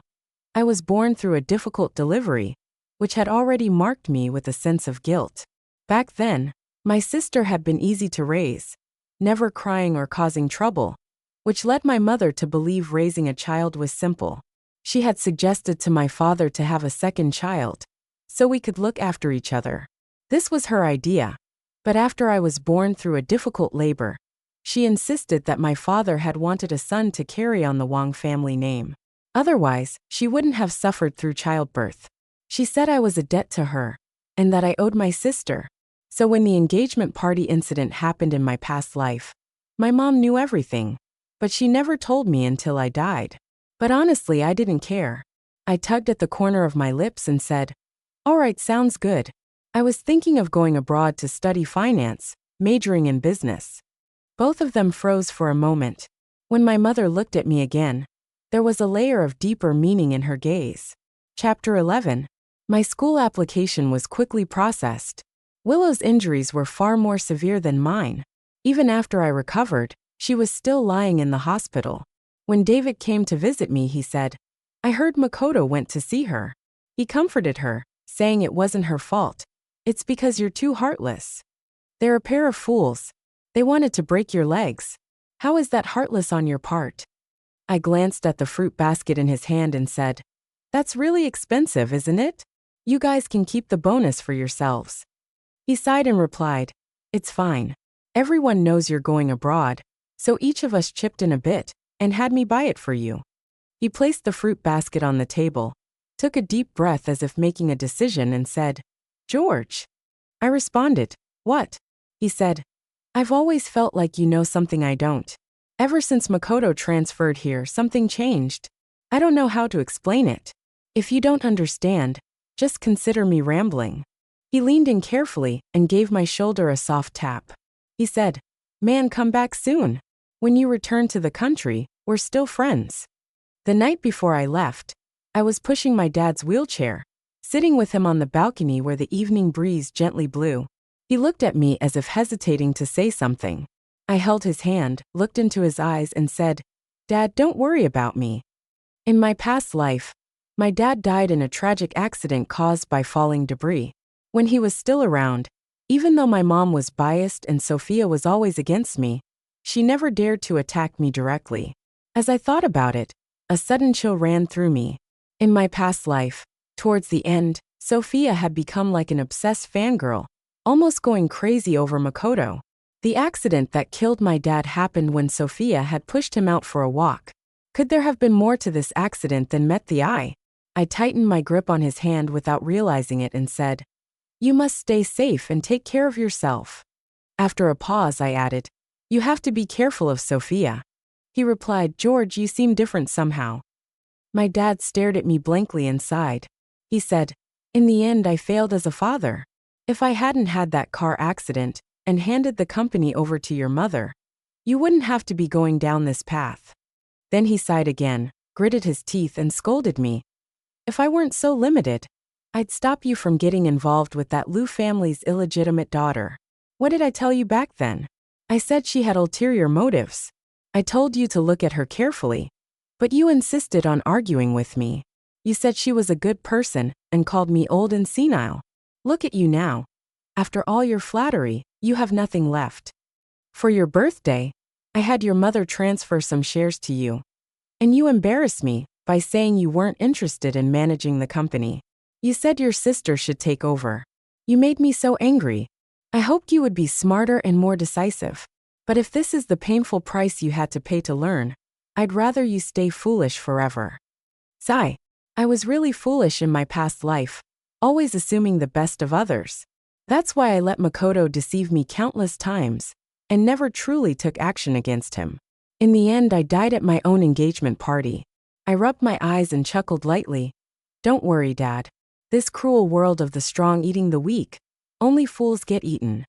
I was born through a difficult delivery, which had already marked me with a sense of guilt. Back then, my sister had been easy to raise, never crying or causing trouble, which led my mother to believe raising a child was simple. She had suggested to my father to have a second child, so we could look after each other. This was her idea. But after I was born through a difficult labor, she insisted that my father had wanted a son to carry on the Wong family name. Otherwise, she wouldn't have suffered through childbirth. She said I was a debt to her, and that I owed my sister. So when the engagement party incident happened in my past life, my mom knew everything, but she never told me until I died. But honestly, I didn't care. I tugged at the corner of my lips and said, "All right, sounds good." I was thinking of going abroad to study finance, majoring in business. Both of them froze for a moment. When my mother looked at me again, there was a layer of deeper meaning in her gaze. Chapter 11. My school application was quickly processed. Willow's injuries were far more severe than mine. Even after I recovered, she was still lying in the hospital. When David came to visit me, he said, "I heard Makoto went to see her." He comforted her, saying it wasn't her fault. "It's because you're too heartless. They're a pair of fools. They wanted to break your legs. How is that heartless on your part?" I glanced at the fruit basket in his hand and said, "That's really expensive, isn't it? You guys can keep the bonus for yourselves." He sighed and replied, "It's fine. Everyone knows you're going abroad, so each of us chipped in a bit and had me buy it for you." He placed the fruit basket on the table, took a deep breath as if making a decision and said, "George." I responded, "What?" He said, "I've always felt like you know something I don't. Ever since Makoto transferred here, something changed. I don't know how to explain it. If you don't understand, just consider me rambling." He leaned in carefully and gave my shoulder a soft tap. He said, "Man, come back soon. When you return to the country, we're still friends." The night before I left, I was pushing my dad's wheelchair, sitting with him on the balcony where the evening breeze gently blew. He looked at me as if hesitating to say something. I held his hand, looked into his eyes and said, "Dad, don't worry about me. In my past life, My dad died in a tragic accident caused by falling debris. When he was still around, even though my mom was biased and Sophia was always against me, she never dared to attack me directly. As I thought about it, a sudden chill ran through me. In my past life, towards the end, Sophia had become like an obsessed fangirl, almost going crazy over Makoto. The accident that killed my dad happened when Sophia had pushed him out for a walk. Could there have been more to this accident than met the eye? I tightened my grip on his hand without realizing it and said, "You must stay safe and take care of yourself." After a pause, I added, "You have to be careful of Sophia." He replied, "George, you seem different somehow." My dad stared at me blankly and sighed. He said, "In the end, I failed as a father. If I hadn't had that car accident and handed the company over to your mother, you wouldn't have to be going down this path." Then he sighed again, gritted his teeth, and scolded me. "If I weren't so limited, I'd stop you from getting involved with that Liu family's illegitimate daughter. What did I tell you back then? I said she had ulterior motives. I told you to look at her carefully. But you insisted on arguing with me. You said she was a good person and called me old and senile. Look at you now. After all your flattery, you have nothing left. For your birthday, I had your mother transfer some shares to you. And you embarrassed me by saying you weren't interested in managing the company. You said your sister should take over. You made me so angry. I hoped you would be smarter and more decisive. But if this is the painful price you had to pay to learn, I'd rather you stay foolish forever." Sigh. I was really foolish in my past life, always assuming the best of others. That's why I let Makoto deceive me countless times, and never truly took action against him. In the end, I died at my own engagement party. I rubbed my eyes and chuckled lightly. "Don't worry, Dad. This cruel world of the strong eating the weak, only fools get eaten."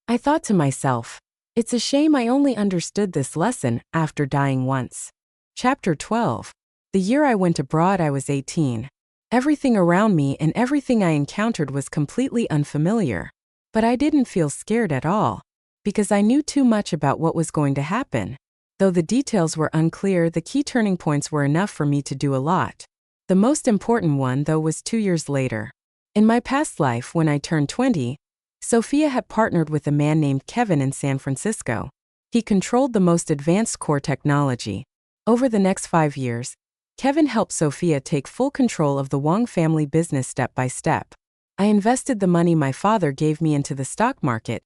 I thought to myself, it's a shame I only understood this lesson after dying once. Chapter 12. The year I went abroad, I was 18. Everything around me and everything I encountered was completely unfamiliar. But I didn't feel scared at all, because I knew too much about what was going to happen. Though the details were unclear, the key turning points were enough for me to do a lot. The most important one, though, was 2 years later. In my past life, when I turned 20, Sophia had partnered with a man named Kevin in San Francisco. He controlled the most advanced core technology. Over the next 5 years, Kevin helped Sophia take full control of the Wang family business step by step. I invested the money my father gave me into the stock market,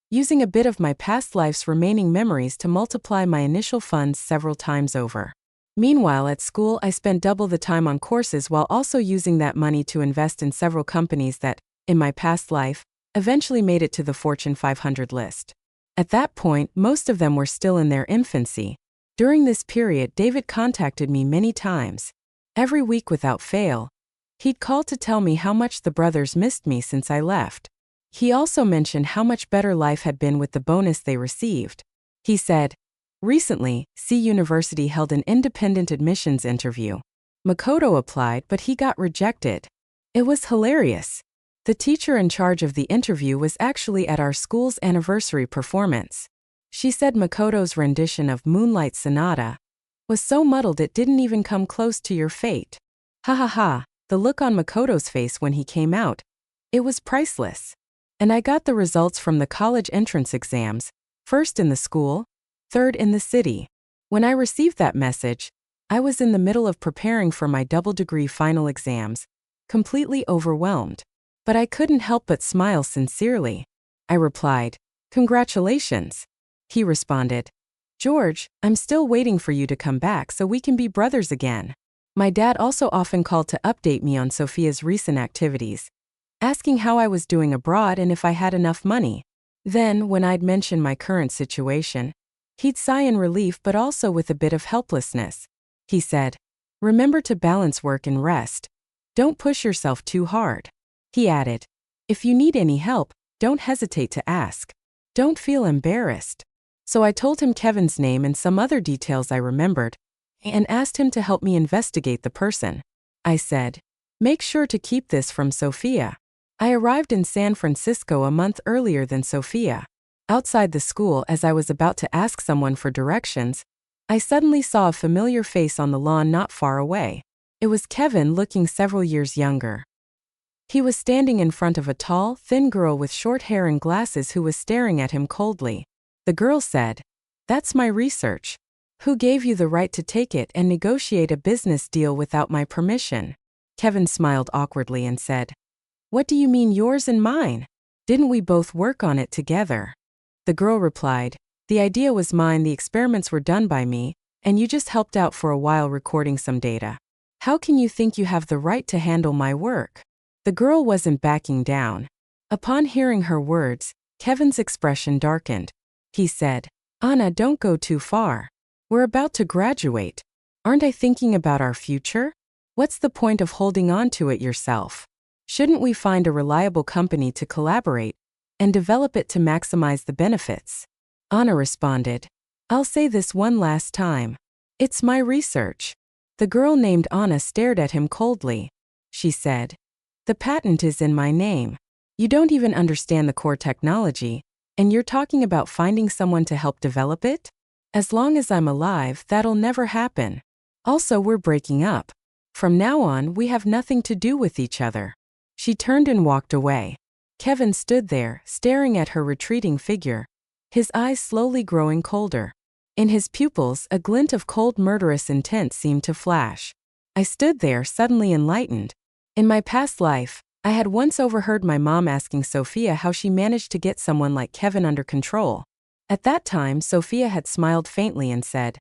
using a bit of my past life's remaining memories to multiply my initial funds several times over. Meanwhile, at school, I spent double the time on courses while also using that money to invest in several companies that, in my past life, eventually made it to the Fortune 500 list. At that point, most of them were still in their infancy. During this period, David contacted me many times. Every week without fail, he'd call to tell me how much the brothers missed me since I left. He also mentioned how much better life had been with the bonus they received. He said, "Recently, C University held an independent admissions interview. Makoto applied, but he got rejected. It was hilarious. The teacher in charge of the interview was actually at our school's anniversary performance. She said Makoto's rendition of Moonlight Sonata was so muddled it didn't even come close to your fate. Ha ha ha, the look on Makoto's face when he came out. It was priceless. And I got the results from the college entrance exams, first in the school, third in the city. When I received that message, I was in the middle of preparing for my double-degree final exams, completely overwhelmed. But I couldn't help but smile sincerely. I replied, "Congratulations." He responded, "George, I'm still waiting for you to come back so we can be brothers again." My dad also often called to update me on Sophia's recent activities, asking how I was doing abroad and if I had enough money. Then, when I'd mention my current situation, he'd sigh in relief but also with a bit of helplessness. He said, "Remember to balance work and rest. Don't push yourself too hard." He added, "If you need any help, don't hesitate to ask. Don't feel embarrassed." So I told him Kevin's name and some other details I remembered, and asked him to help me investigate the person. I said, "Make sure to keep this from Sophia." I arrived in San Francisco a month earlier than Sophia. Outside the school, as I was about to ask someone for directions, I suddenly saw a familiar face on the lawn not far away. It was Kevin, looking several years younger. He was standing in front of a tall, thin girl with short hair and glasses who was staring at him coldly. The girl said, "That's my research. Who gave you the right to take it and negotiate a business deal without my permission?" Kevin smiled awkwardly and said, "What do you mean yours and mine? Didn't we both work on it together?" The girl replied, "The idea was mine, the experiments were done by me, and you just helped out for a while recording some data. How can you think you have the right to handle my work?" The girl wasn't backing down. Upon hearing her words, Kevin's expression darkened. He said, "Anna, don't go too far. We're about to graduate. Aren't I thinking about our future? What's the point of holding on to it yourself? Shouldn't we find a reliable company to collaborate and develop it to maximize the benefits?" Anna responded, "I'll say this one last time. It's my research." The girl named Anna stared at him coldly. She said, "The patent is in my name. You don't even understand the core technology, and you're talking about finding someone to help develop it? As long as I'm alive, that'll never happen. Also, we're breaking up. From now on, we have nothing to do with each other." She turned and walked away. Kevin stood there, staring at her retreating figure, his eyes slowly growing colder. In his pupils, a glint of cold, murderous intent seemed to flash. I stood there, suddenly enlightened. In my past life, I had once overheard my mom asking Sophia how she managed to get someone like Kevin under control. At that time, Sophia had smiled faintly and said,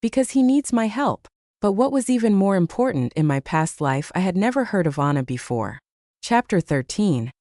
"Because he needs my help." But what was even more important, in my past life, I had never heard of Anna before. Chapter 13.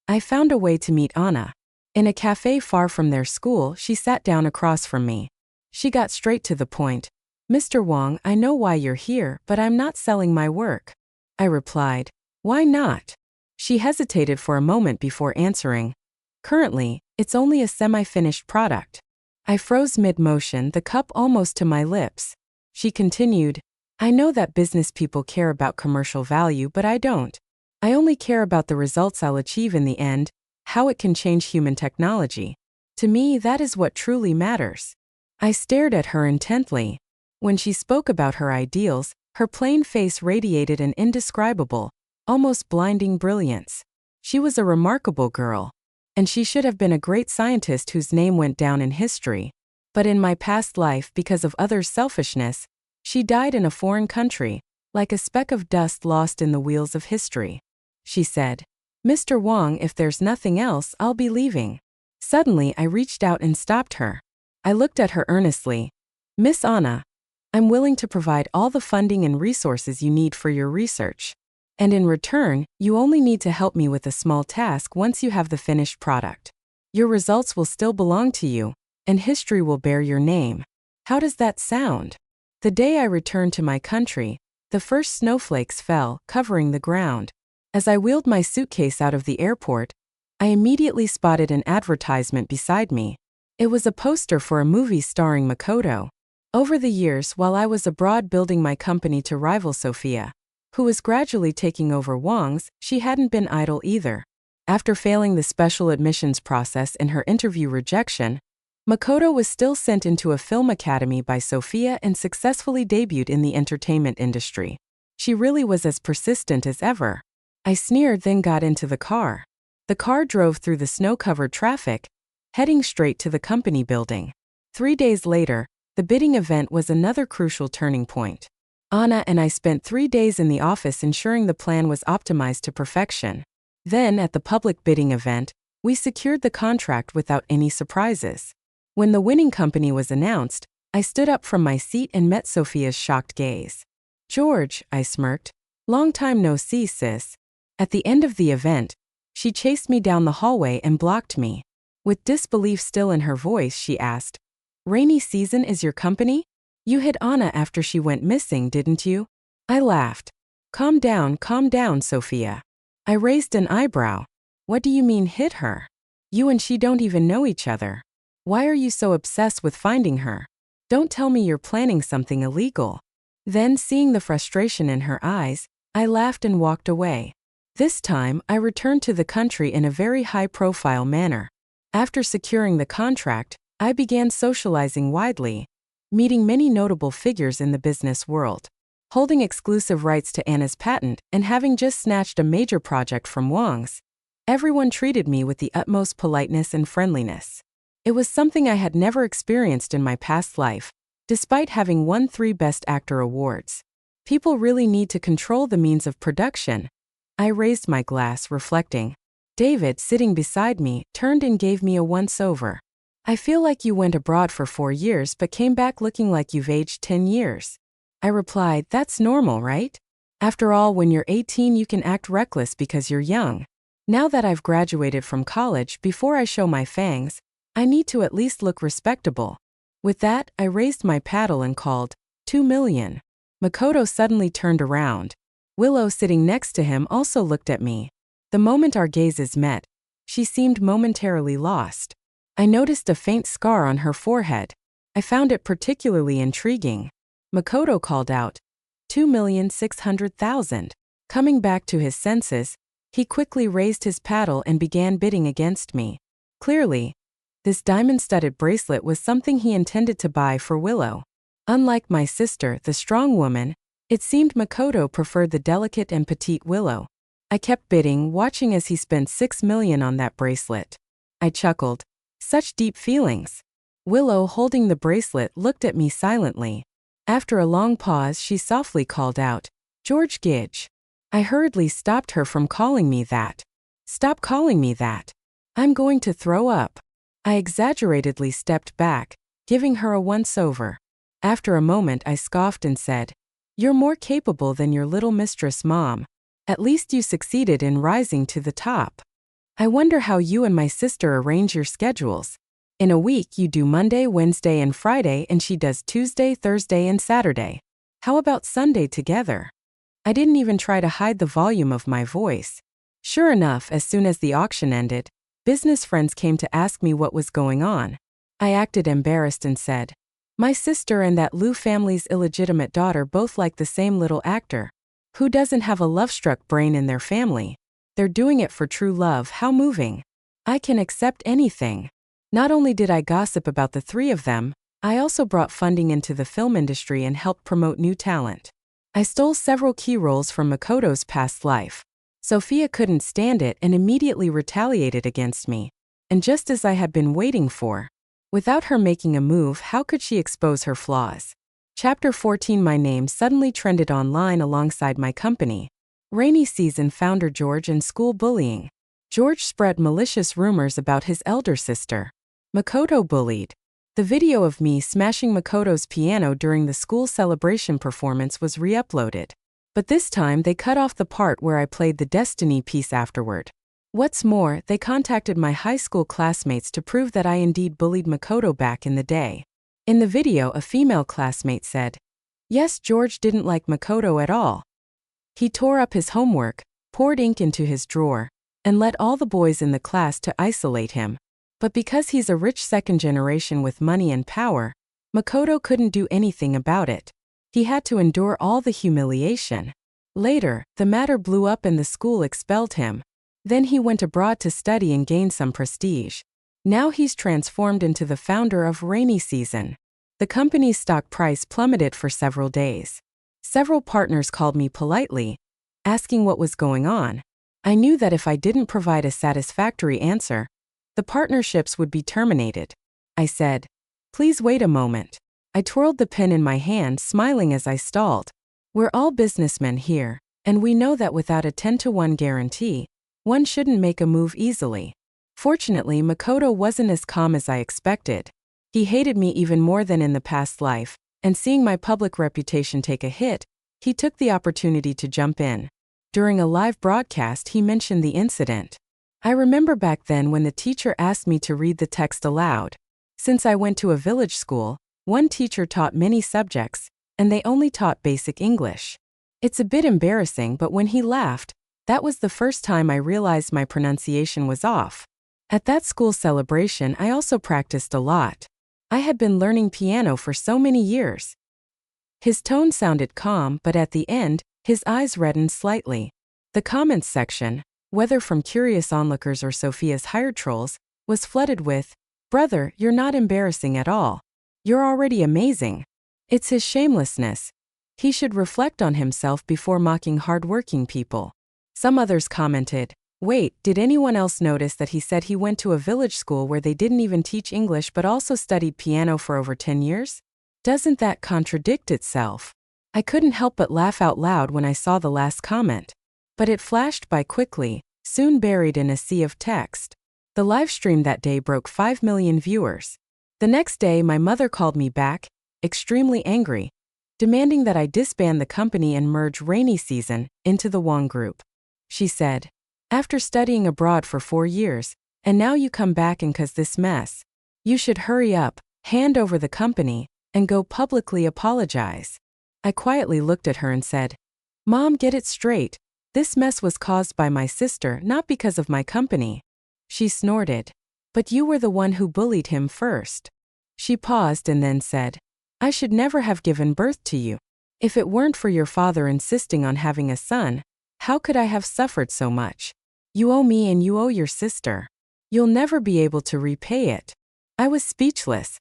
I found a way to meet Anna. In a cafe far from their school, she sat down across from me. She got straight to the point. "Mr. Wong, I know why you're here, but I'm not selling my work." I replied, "Why not?" She hesitated for a moment before answering, "Currently, it's only a semi-finished product." I froze mid-motion, the cup almost to my lips. She continued, "I know that business people care about commercial value, but I don't. I only care about the results I'll achieve in the end, how it can change human technology. To me, that is what truly matters." I stared at her intently. When she spoke about her ideals, her plain face radiated an indescribable, almost blinding brilliance. She was a remarkable girl, and she should have been a great scientist whose name went down in history. But in my past life, because of others' selfishness, she died in a foreign country, like a speck of dust lost in the wheels of history. She said, "Mr. Wong, if there's nothing else, I'll be leaving." Suddenly, I reached out and stopped her. I looked at her earnestly. "Miss Anna, I'm willing to provide all the funding and resources you need for your research. And in return, you only need to help me with a small task once you have the finished product. Your results will still belong to you, and history will bear your name. How does that sound?" The day I returned to my country, the first snowflakes fell, covering the ground. As I wheeled my suitcase out of the airport, I immediately spotted an advertisement beside me. It was a poster for a movie starring Makoto. Over the years, while I was abroad building my company to rival Sophia, who was gradually taking over Wong's, she hadn't been idle either. After failing the special admissions process and her interview rejection, Makoto was still sent into a film academy by Sophia and successfully debuted in the entertainment industry. She really was as persistent as ever. I sneered, then got into the car. The car drove through the snow-covered traffic, heading straight to the company building. 3 days later, the bidding event was another crucial turning point. Anna and I spent 3 days in the office ensuring the plan was optimized to perfection. Then, at the public bidding event, we secured the contract without any surprises. When the winning company was announced, I stood up from my seat and met Sophia's shocked gaze. "George," I smirked. "Long time no see, sis." At the end of the event, she chased me down the hallway and blocked me. With disbelief still in her voice, she asked, "Rainy season is your company? You hid Anna after she went missing, didn't you?" I laughed. Calm down, Sophia." I raised an eyebrow. "What do you mean hid her? You and she don't even know each other. Why are you so obsessed with finding her? Don't tell me you're planning something illegal." Then, seeing the frustration in her eyes, I laughed and walked away. This time, I returned to the country in a very high-profile manner. After securing the contract, I began socializing widely, meeting many notable figures in the business world. holding exclusive rights to Anna's patent and having just snatched a major project from Wang's. Everyone treated me with the utmost politeness and friendliness. It was something I had never experienced in my past life, despite having won 3 Best Actor awards. People really need to control the means of production. I raised my glass, reflecting. David, sitting beside me, turned and gave me a once-over. I feel like you went abroad for 4 years but came back looking like you've aged 10 years. I replied, that's normal, right? After all, when you're 18 you can act reckless because you're young. Now that I've graduated from college, before I show my fangs, I need to at least look respectable. With that, I raised my paddle and called, 2 million. Makoto suddenly turned around. Willow, sitting next to him, also looked at me. The moment our gazes met, she seemed momentarily lost. I noticed a faint scar on her forehead. I found it particularly intriguing. Makoto called out, 2,600,000. Coming back to his senses, he quickly raised his paddle and began bidding against me. Clearly, this diamond-studded bracelet was something he intended to buy for Willow. Unlike my sister, the strong woman, it seemed Makoto preferred the delicate and petite Willow. I kept bidding, watching as he spent 6 million on that bracelet. I chuckled. Such deep feelings. Willow, holding the bracelet, looked at me silently. After a long pause, she softly called out, George Gidge. I hurriedly stopped her from calling me that. Stop calling me that. I'm going to throw up. I exaggeratedly stepped back, giving her a once-over. After a moment I scoffed and said, You're more capable than your little mistress, Mom. At least you succeeded in rising to the top. I wonder how you and my sister arrange your schedules. In a week you do Monday, Wednesday, and Friday, and she does Tuesday, Thursday, and Saturday. How about Sunday together? I didn't even try to hide the volume of my voice. Sure enough, as soon as the auction ended, business friends came to ask me what was going on. I acted embarrassed and said, My sister and that Liu family's illegitimate daughter both like the same little actor. Who doesn't have a love-struck brain in their family? They're doing it for true love. How moving. I can accept anything. Not only did I gossip about the 3 of them, I also brought funding into the film industry and helped promote new talent. I stole several key roles from Makoto's past life. Sophia couldn't stand it and immediately retaliated against me. And just as I had been waiting for. Without her making a move, how could she expose her flaws? Chapter 14. My name suddenly trended online alongside my company. Rainy season founder George and school bullying. George spread malicious rumors about his elder sister. Makoto bullied. The video of me smashing Makoto's piano during the school celebration performance was re-uploaded. But this time they cut off the part where I played the Destiny piece afterward. What's more, they contacted my high school classmates to prove that I indeed bullied Makoto back in the day. In the video, a female classmate said, Yes, George didn't like Makoto at all. He tore up his homework, poured ink into his drawer, and led all the boys in the class to isolate him. But because he's a rich second generation with money and power, Makoto couldn't do anything about it. He had to endure all the humiliation. Later, the matter blew up and the school expelled him. Then he went abroad to study and gain some prestige. Now he's transformed into the founder of Rainy Season. The company's stock price plummeted for several days. Several partners called me politely, asking what was going on. I knew that if I didn't provide a satisfactory answer, the partnerships would be terminated. I said, Please wait a moment. I twirled the pen in my hand, smiling as I stalled. We're all businessmen here, and we know that without a 10-to-1 guarantee, one shouldn't make a move easily. Fortunately, Makoto wasn't as calm as I expected. He hated me even more than in the past life, and seeing my public reputation take a hit, he took the opportunity to jump in. During a live broadcast, he mentioned the incident. I remember back then when the teacher asked me to read the text aloud. Since I went to a village school, one teacher taught many subjects, and they only taught basic English. It's a bit embarrassing, but when he laughed, that was the first time I realized my pronunciation was off. At that school celebration, I also practiced a lot. I had been learning piano for so many years. His tone sounded calm, but at the end, his eyes reddened slightly. The comments section, whether from curious onlookers or Sophia's hired trolls, was flooded with, Brother, you're not embarrassing at all. You're already amazing. It's his shamelessness. He should reflect on himself before mocking hardworking people. Some others commented, wait, did anyone else notice that he said he went to a village school where they didn't even teach English but also studied piano for over 10 years? Doesn't that contradict itself? I couldn't help but laugh out loud when I saw the last comment. But it flashed by quickly, soon buried in a sea of text. The live stream that day broke 5 million viewers. The next day my mother called me back, extremely angry, demanding that I disband the company and merge Rainy Season into the Wong Group. She said, after studying abroad for 4 years, and now you come back and cause this mess. You should hurry up, hand over the company, and go publicly apologize. I quietly looked at her and said, Mom, get it straight. This mess was caused by my sister, not because of my company. She snorted. But you were the one who bullied him first. She paused and then said, I should never have given birth to you. If it weren't for your father insisting on having a son, how could I have suffered so much? You owe me and you owe your sister. You'll never be able to repay it. I was speechless.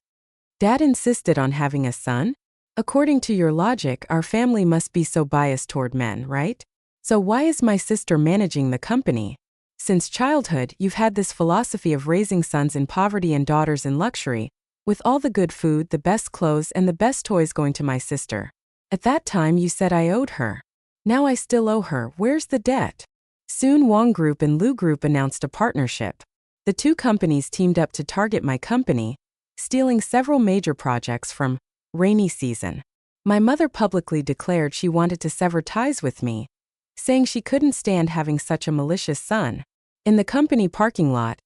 Dad insisted on having a son? According to your logic, our family must be so biased toward men, right? So why is my sister managing the company? Since childhood, you've had this philosophy of raising sons in poverty and daughters in luxury, with all the good food, the best clothes, and the best toys going to my sister. At that time you said I owed her. Now I still owe her. Where's the debt? Soon Wong Group and Lu Group announced a partnership. The two companies teamed up to target my company, stealing several major projects from Rainy Season. My mother publicly declared she wanted to sever ties with me, saying she couldn't stand having such a malicious son. In the company parking lot,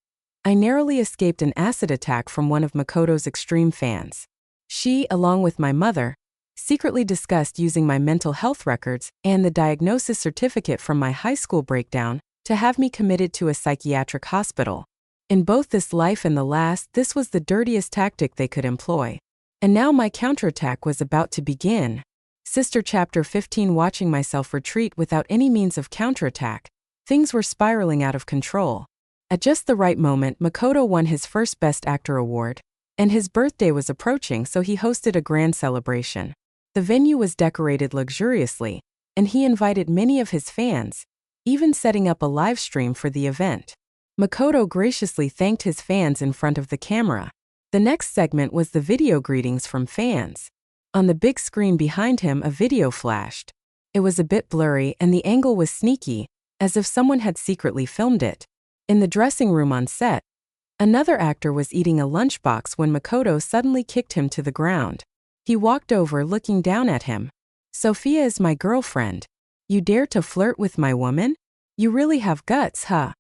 I narrowly escaped an acid attack from one of Makoto's extreme fans. She, along with my mother, secretly discussed using my mental health records and the diagnosis certificate from my high school breakdown to have me committed to a psychiatric hospital. In both this life and the last, this was the dirtiest tactic they could employ. And now my counterattack was about to begin. Sister Chapter 15. Watching myself retreat without any means of counterattack, things were spiraling out of control. At just the right moment, Makoto won his first Best Actor award, and his birthday was approaching, so he hosted a grand celebration. The venue was decorated luxuriously, and he invited many of his fans, even setting up a live stream for the event. Makoto graciously thanked his fans in front of the camera. The next segment was the video greetings from fans. On the big screen behind him, a video flashed. It was a bit blurry and the angle was sneaky, as if someone had secretly filmed it. In the dressing room on set, another actor was eating a lunchbox when Makoto suddenly kicked him to the ground. He walked over, looking down at him. Sophia is my girlfriend. You dare to flirt with my woman? You really have guts, huh?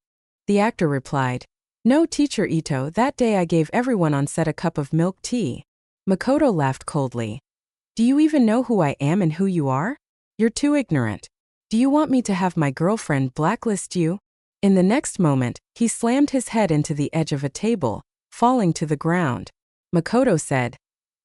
The actor replied, No, Teacher Ito, that day I gave everyone on set a cup of milk tea. Makoto laughed coldly. Do you even know who I am and who you are? You're too ignorant. Do you want me to have my girlfriend blacklist you? In the next moment, he slammed his head into the edge of a table, falling to the ground. Makoto said,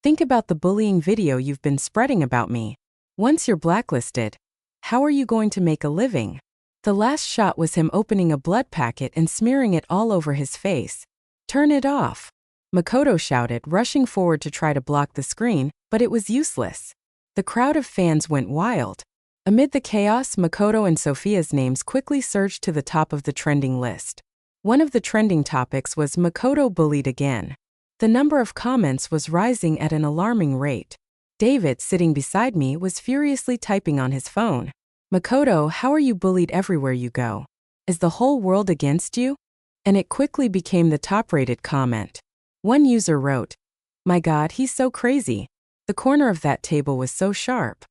Think about the bullying video you've been spreading about me. Once you're blacklisted, how are you going to make a living? The last shot was him opening a blood packet and smearing it all over his face. Turn it off. Makoto shouted, rushing forward to try to block the screen, but it was useless. The crowd of fans went wild. Amid the chaos, Makoto and Sophia's names quickly surged to the top of the trending list. One of the trending topics was Makoto bullied again. The number of comments was rising at an alarming rate. David, sitting beside me, was furiously typing on his phone. Makoto, how are you bullied everywhere you go? Is the whole world against you? And it quickly became the top-rated comment. One user wrote, My God, he's so crazy. The corner of that table was so sharp.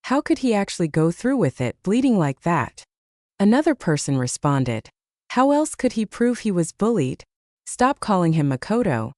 How could he actually go through with it, bleeding like that? Another person responded, How else could he prove he was bullied? Stop calling him Makoto.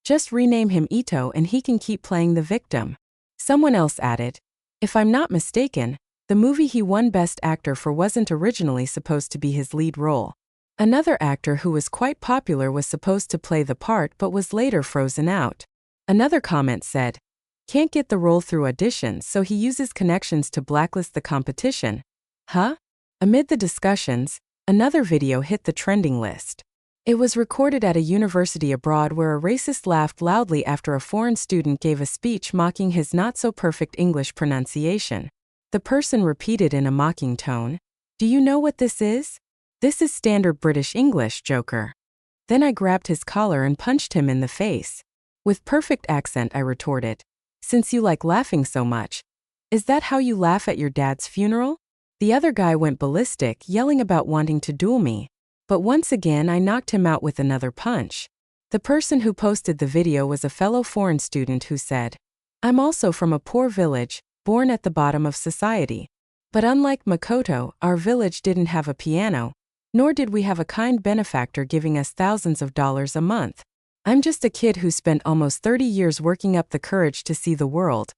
Just rename him Ito and he can keep playing the victim. Someone else added, If I'm not mistaken, the movie he won Best Actor for wasn't originally supposed to be his lead role. Another actor who was quite popular was supposed to play the part but was later frozen out. Another comment said, Can't get the role through auditions, so he uses connections to blacklist the competition. Huh? Amid the discussions, another video hit the trending list. It was recorded at a university abroad where a racist laughed loudly after a foreign student gave a speech mocking his not-so-perfect English pronunciation. The person repeated in a mocking tone. Do you know what this is? This is standard British English, joker. Then I grabbed his collar and punched him in the face. With perfect accent, I retorted. Since you like laughing so much, is that how you laugh at your dad's funeral? The other guy went ballistic, yelling about wanting to duel me. But once again, I knocked him out with another punch. The person who posted the video was a fellow foreign student who said, I'm also from a poor village, born at the bottom of society. But unlike Makoto, our village didn't have a piano, nor did we have a kind benefactor giving us thousands of dollars a month. I'm just a kid who spent almost 30 years working up the courage to see the world,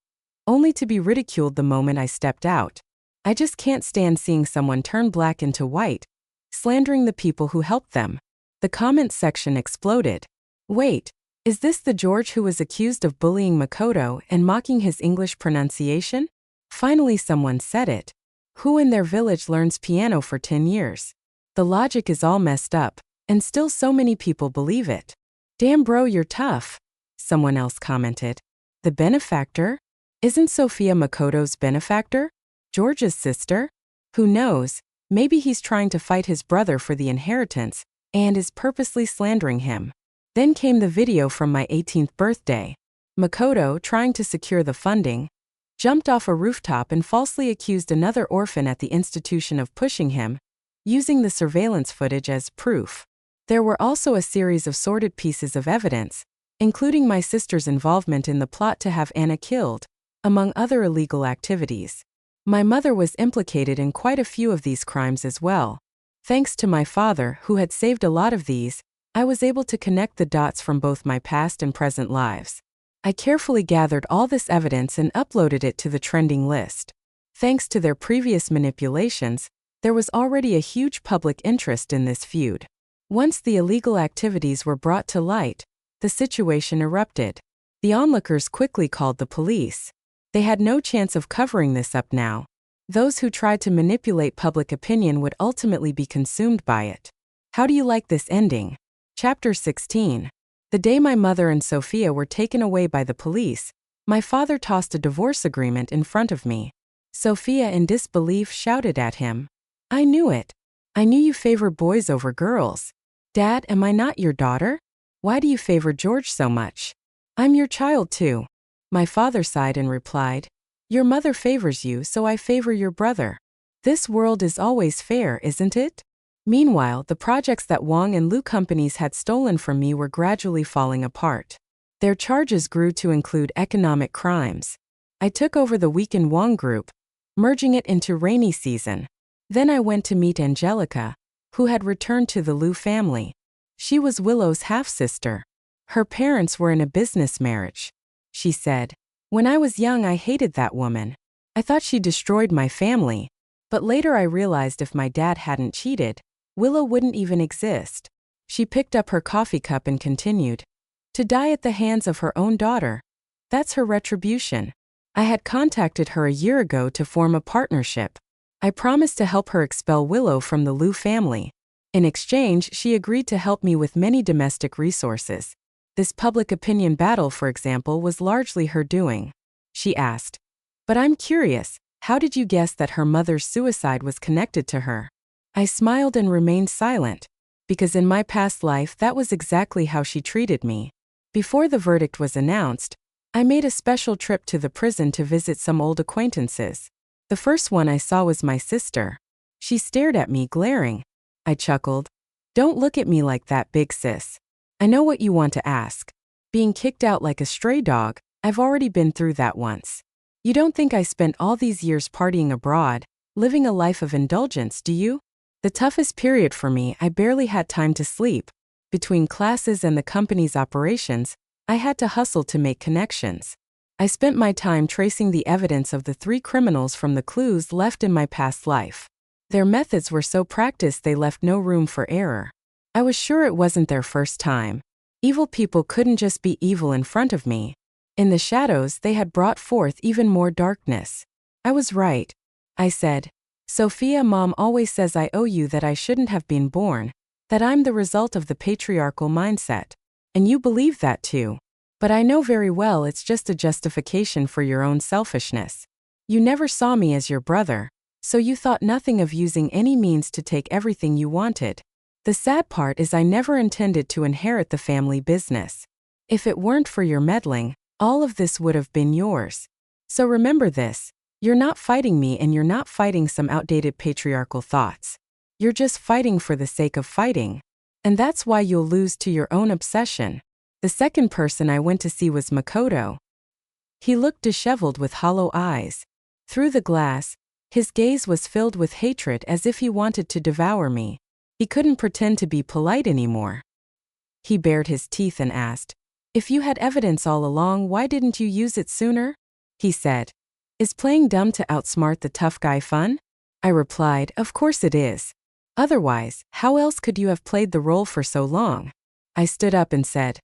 only to be ridiculed the moment I stepped out. I just can't stand seeing someone turn black into white, slandering the people who helped them. The comments section exploded. Wait, is this the George who was accused of bullying Makoto and mocking his English pronunciation? Finally someone said it. Who in their village learns piano for 10 years? The logic is all messed up, and still so many people believe it. Damn bro, you're tough, someone else commented. The benefactor? Isn't Sophia Makoto's benefactor? George's sister? Who knows? Maybe he's trying to fight his brother for the inheritance, and is purposely slandering him. Then came the video from my 18th birthday. Makoto, trying to secure the funding, jumped off a rooftop and falsely accused another orphan at the institution of pushing him, using the surveillance footage as proof. There were also a series of sordid pieces of evidence, including my sister's involvement in the plot to have Anna killed, among other illegal activities. My mother was implicated in quite a few of these crimes as well. Thanks to my father, who had saved a lot of these, I was able to connect the dots from both my past and present lives. I carefully gathered all this evidence and uploaded it to the trending list. Thanks to their previous manipulations, there was already a huge public interest in this feud. Once the illegal activities were brought to light, the situation erupted. The onlookers quickly called the police. They had no chance of covering this up now. Those who tried to manipulate public opinion would ultimately be consumed by it. How do you like this ending? Chapter 16. The day my mother and Sophia were taken away by the police, my father tossed a divorce agreement in front of me. Sophia, in disbelief, shouted at him. I knew it. I knew you favor boys over girls. Dad, am I not your daughter? Why do you favor George so much? I'm your child too. My father sighed and replied, Your mother favors you, so I favor your brother. This world is always fair, isn't it? Meanwhile, the projects that Wang and Lu companies had stolen from me were gradually falling apart. Their charges grew to include economic crimes. I took over the Weekend Wang group, merging it into rainy season. Then I went to meet Angelica, who had returned to the Lu family. She was Willow's half-sister. Her parents were in a business marriage. She said, When I was young, I hated that woman. I thought she destroyed my family. But later I realized if my dad hadn't cheated, Willow wouldn't even exist. She picked up her coffee cup and continued. To die at the hands of her own daughter. That's her retribution. I had contacted her a year ago to form a partnership. I promised to help her expel Willow from the Lu family. In exchange, she agreed to help me with many domestic resources. This public opinion battle, for example, was largely her doing. She asked. But I'm curious, how did you guess that her mother's suicide was connected to her? I smiled and remained silent, because in my past life that was exactly how she treated me. Before the verdict was announced, I made a special trip to the prison to visit some old acquaintances. The first one I saw was my sister. She stared at me, glaring. I chuckled. Don't look at me like that, big sis. I know what you want to ask. Being kicked out like a stray dog, I've already been through that once. You don't think I spent all these years partying abroad, living a life of indulgence, do you? The toughest period for me, I barely had time to sleep. Between classes and the company's operations, I had to hustle to make connections. I spent my time tracing the evidence of the 3 criminals from the clues left in my past life. Their methods were so practiced they left no room for error. I was sure it wasn't their first time. Evil people couldn't just be evil in front of me. In the shadows, they had brought forth even more darkness. I was right. I said, Sophia, Mom always says I owe you, that I shouldn't have been born, that I'm the result of the patriarchal mindset. And you believe that too. But I know very well it's just a justification for your own selfishness. You never saw me as your brother, so you thought nothing of using any means to take everything you wanted. The sad part is I never intended to inherit the family business. If it weren't for your meddling, all of this would have been yours. So remember this, you're not fighting me and you're not fighting some outdated patriarchal thoughts. You're just fighting for the sake of fighting. And that's why you'll lose to your own obsession. The second person I went to see was Makoto. He looked disheveled with hollow eyes. Through the glass, his gaze was filled with hatred as if he wanted to devour me. He couldn't pretend to be polite anymore. He bared his teeth and asked, "If you had evidence all along, why didn't you use it sooner?" He said, "Is playing dumb to outsmart the tough guy fun?" I replied, "Of course it is. Otherwise, how else could you have played the role for so long?" I stood up and said,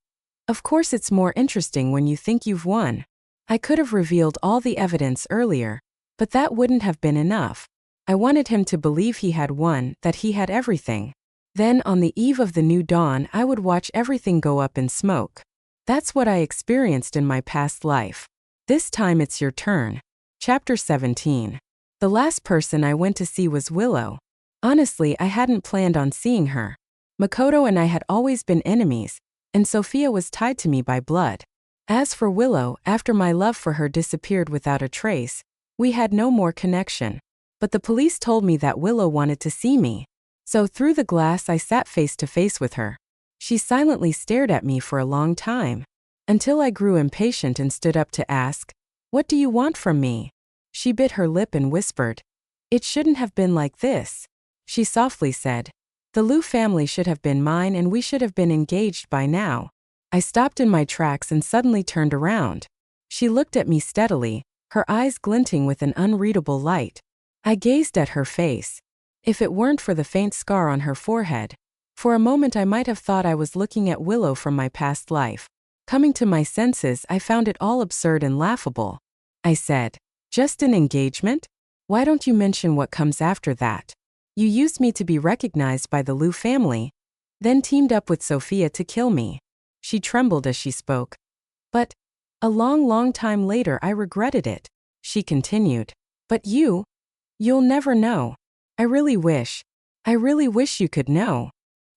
"Of course it's more interesting when you think you've won. I could have revealed all the evidence earlier, but that wouldn't have been enough. I wanted him to believe he had won, that he had everything. Then on the eve of the new dawn I would watch everything go up in smoke. That's what I experienced in my past life. This time it's your turn." Chapter 17. The last person I went to see was Willow. Honestly, I hadn't planned on seeing her. Makoto and I had always been enemies, and Sophia was tied to me by blood. As for Willow, after my love for her disappeared without a trace, we had no more connection. But the police told me that Willow wanted to see me. So through the glass I sat face to face with her. She silently stared at me for a long time, until I grew impatient and stood up to ask, "What do you want from me?" She bit her lip and whispered, "It shouldn't have been like this." She softly said, "The Liu family should have been mine and we should have been engaged by now." I stopped in my tracks and suddenly turned around. She looked at me steadily, her eyes glinting with an unreadable light. I gazed at her face. If it weren't for the faint scar on her forehead, for a moment I might have thought I was looking at Willow from my past life. Coming to my senses, I found it all absurd and laughable. I said, "Just an engagement? Why don't you mention what comes after that? You used me to be recognized by the Liu family, then teamed up with Sophia to kill me." She trembled as she spoke. "But a long time later I regretted it," she continued. "But you'll never know. I really wish you could know."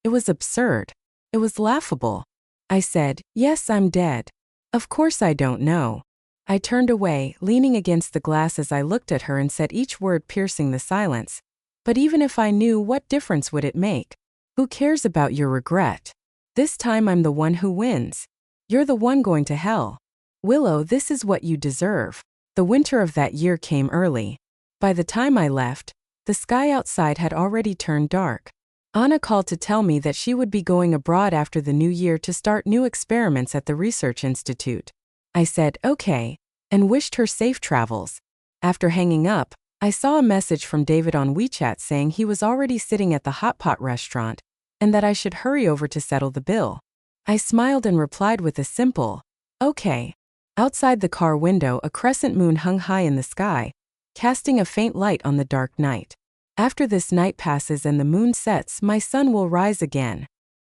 It was absurd. It was laughable. I said, "Yes, I'm dead. Of course I don't know." I turned away, leaning against the glass as I looked at her and said each word piercing the silence. "But even if I knew, what difference would it make? Who cares about your regret? This time I'm the one who wins. You're the one going to hell. Willow, this is what you deserve." The winter of that year came early. By the time I left, the sky outside had already turned dark. Anna called to tell me that she would be going abroad after the new year to start new experiments at the research institute. I said, "Okay," and wished her safe travels. After hanging up, I saw a message from David on WeChat saying he was already sitting at the hot pot restaurant, and that I should hurry over to settle the bill. I smiled and replied with a simple, "Okay." Outside the car window, a crescent moon hung high in the sky, casting a faint light on the dark night. After this night passes and the moon sets, my sun will rise again.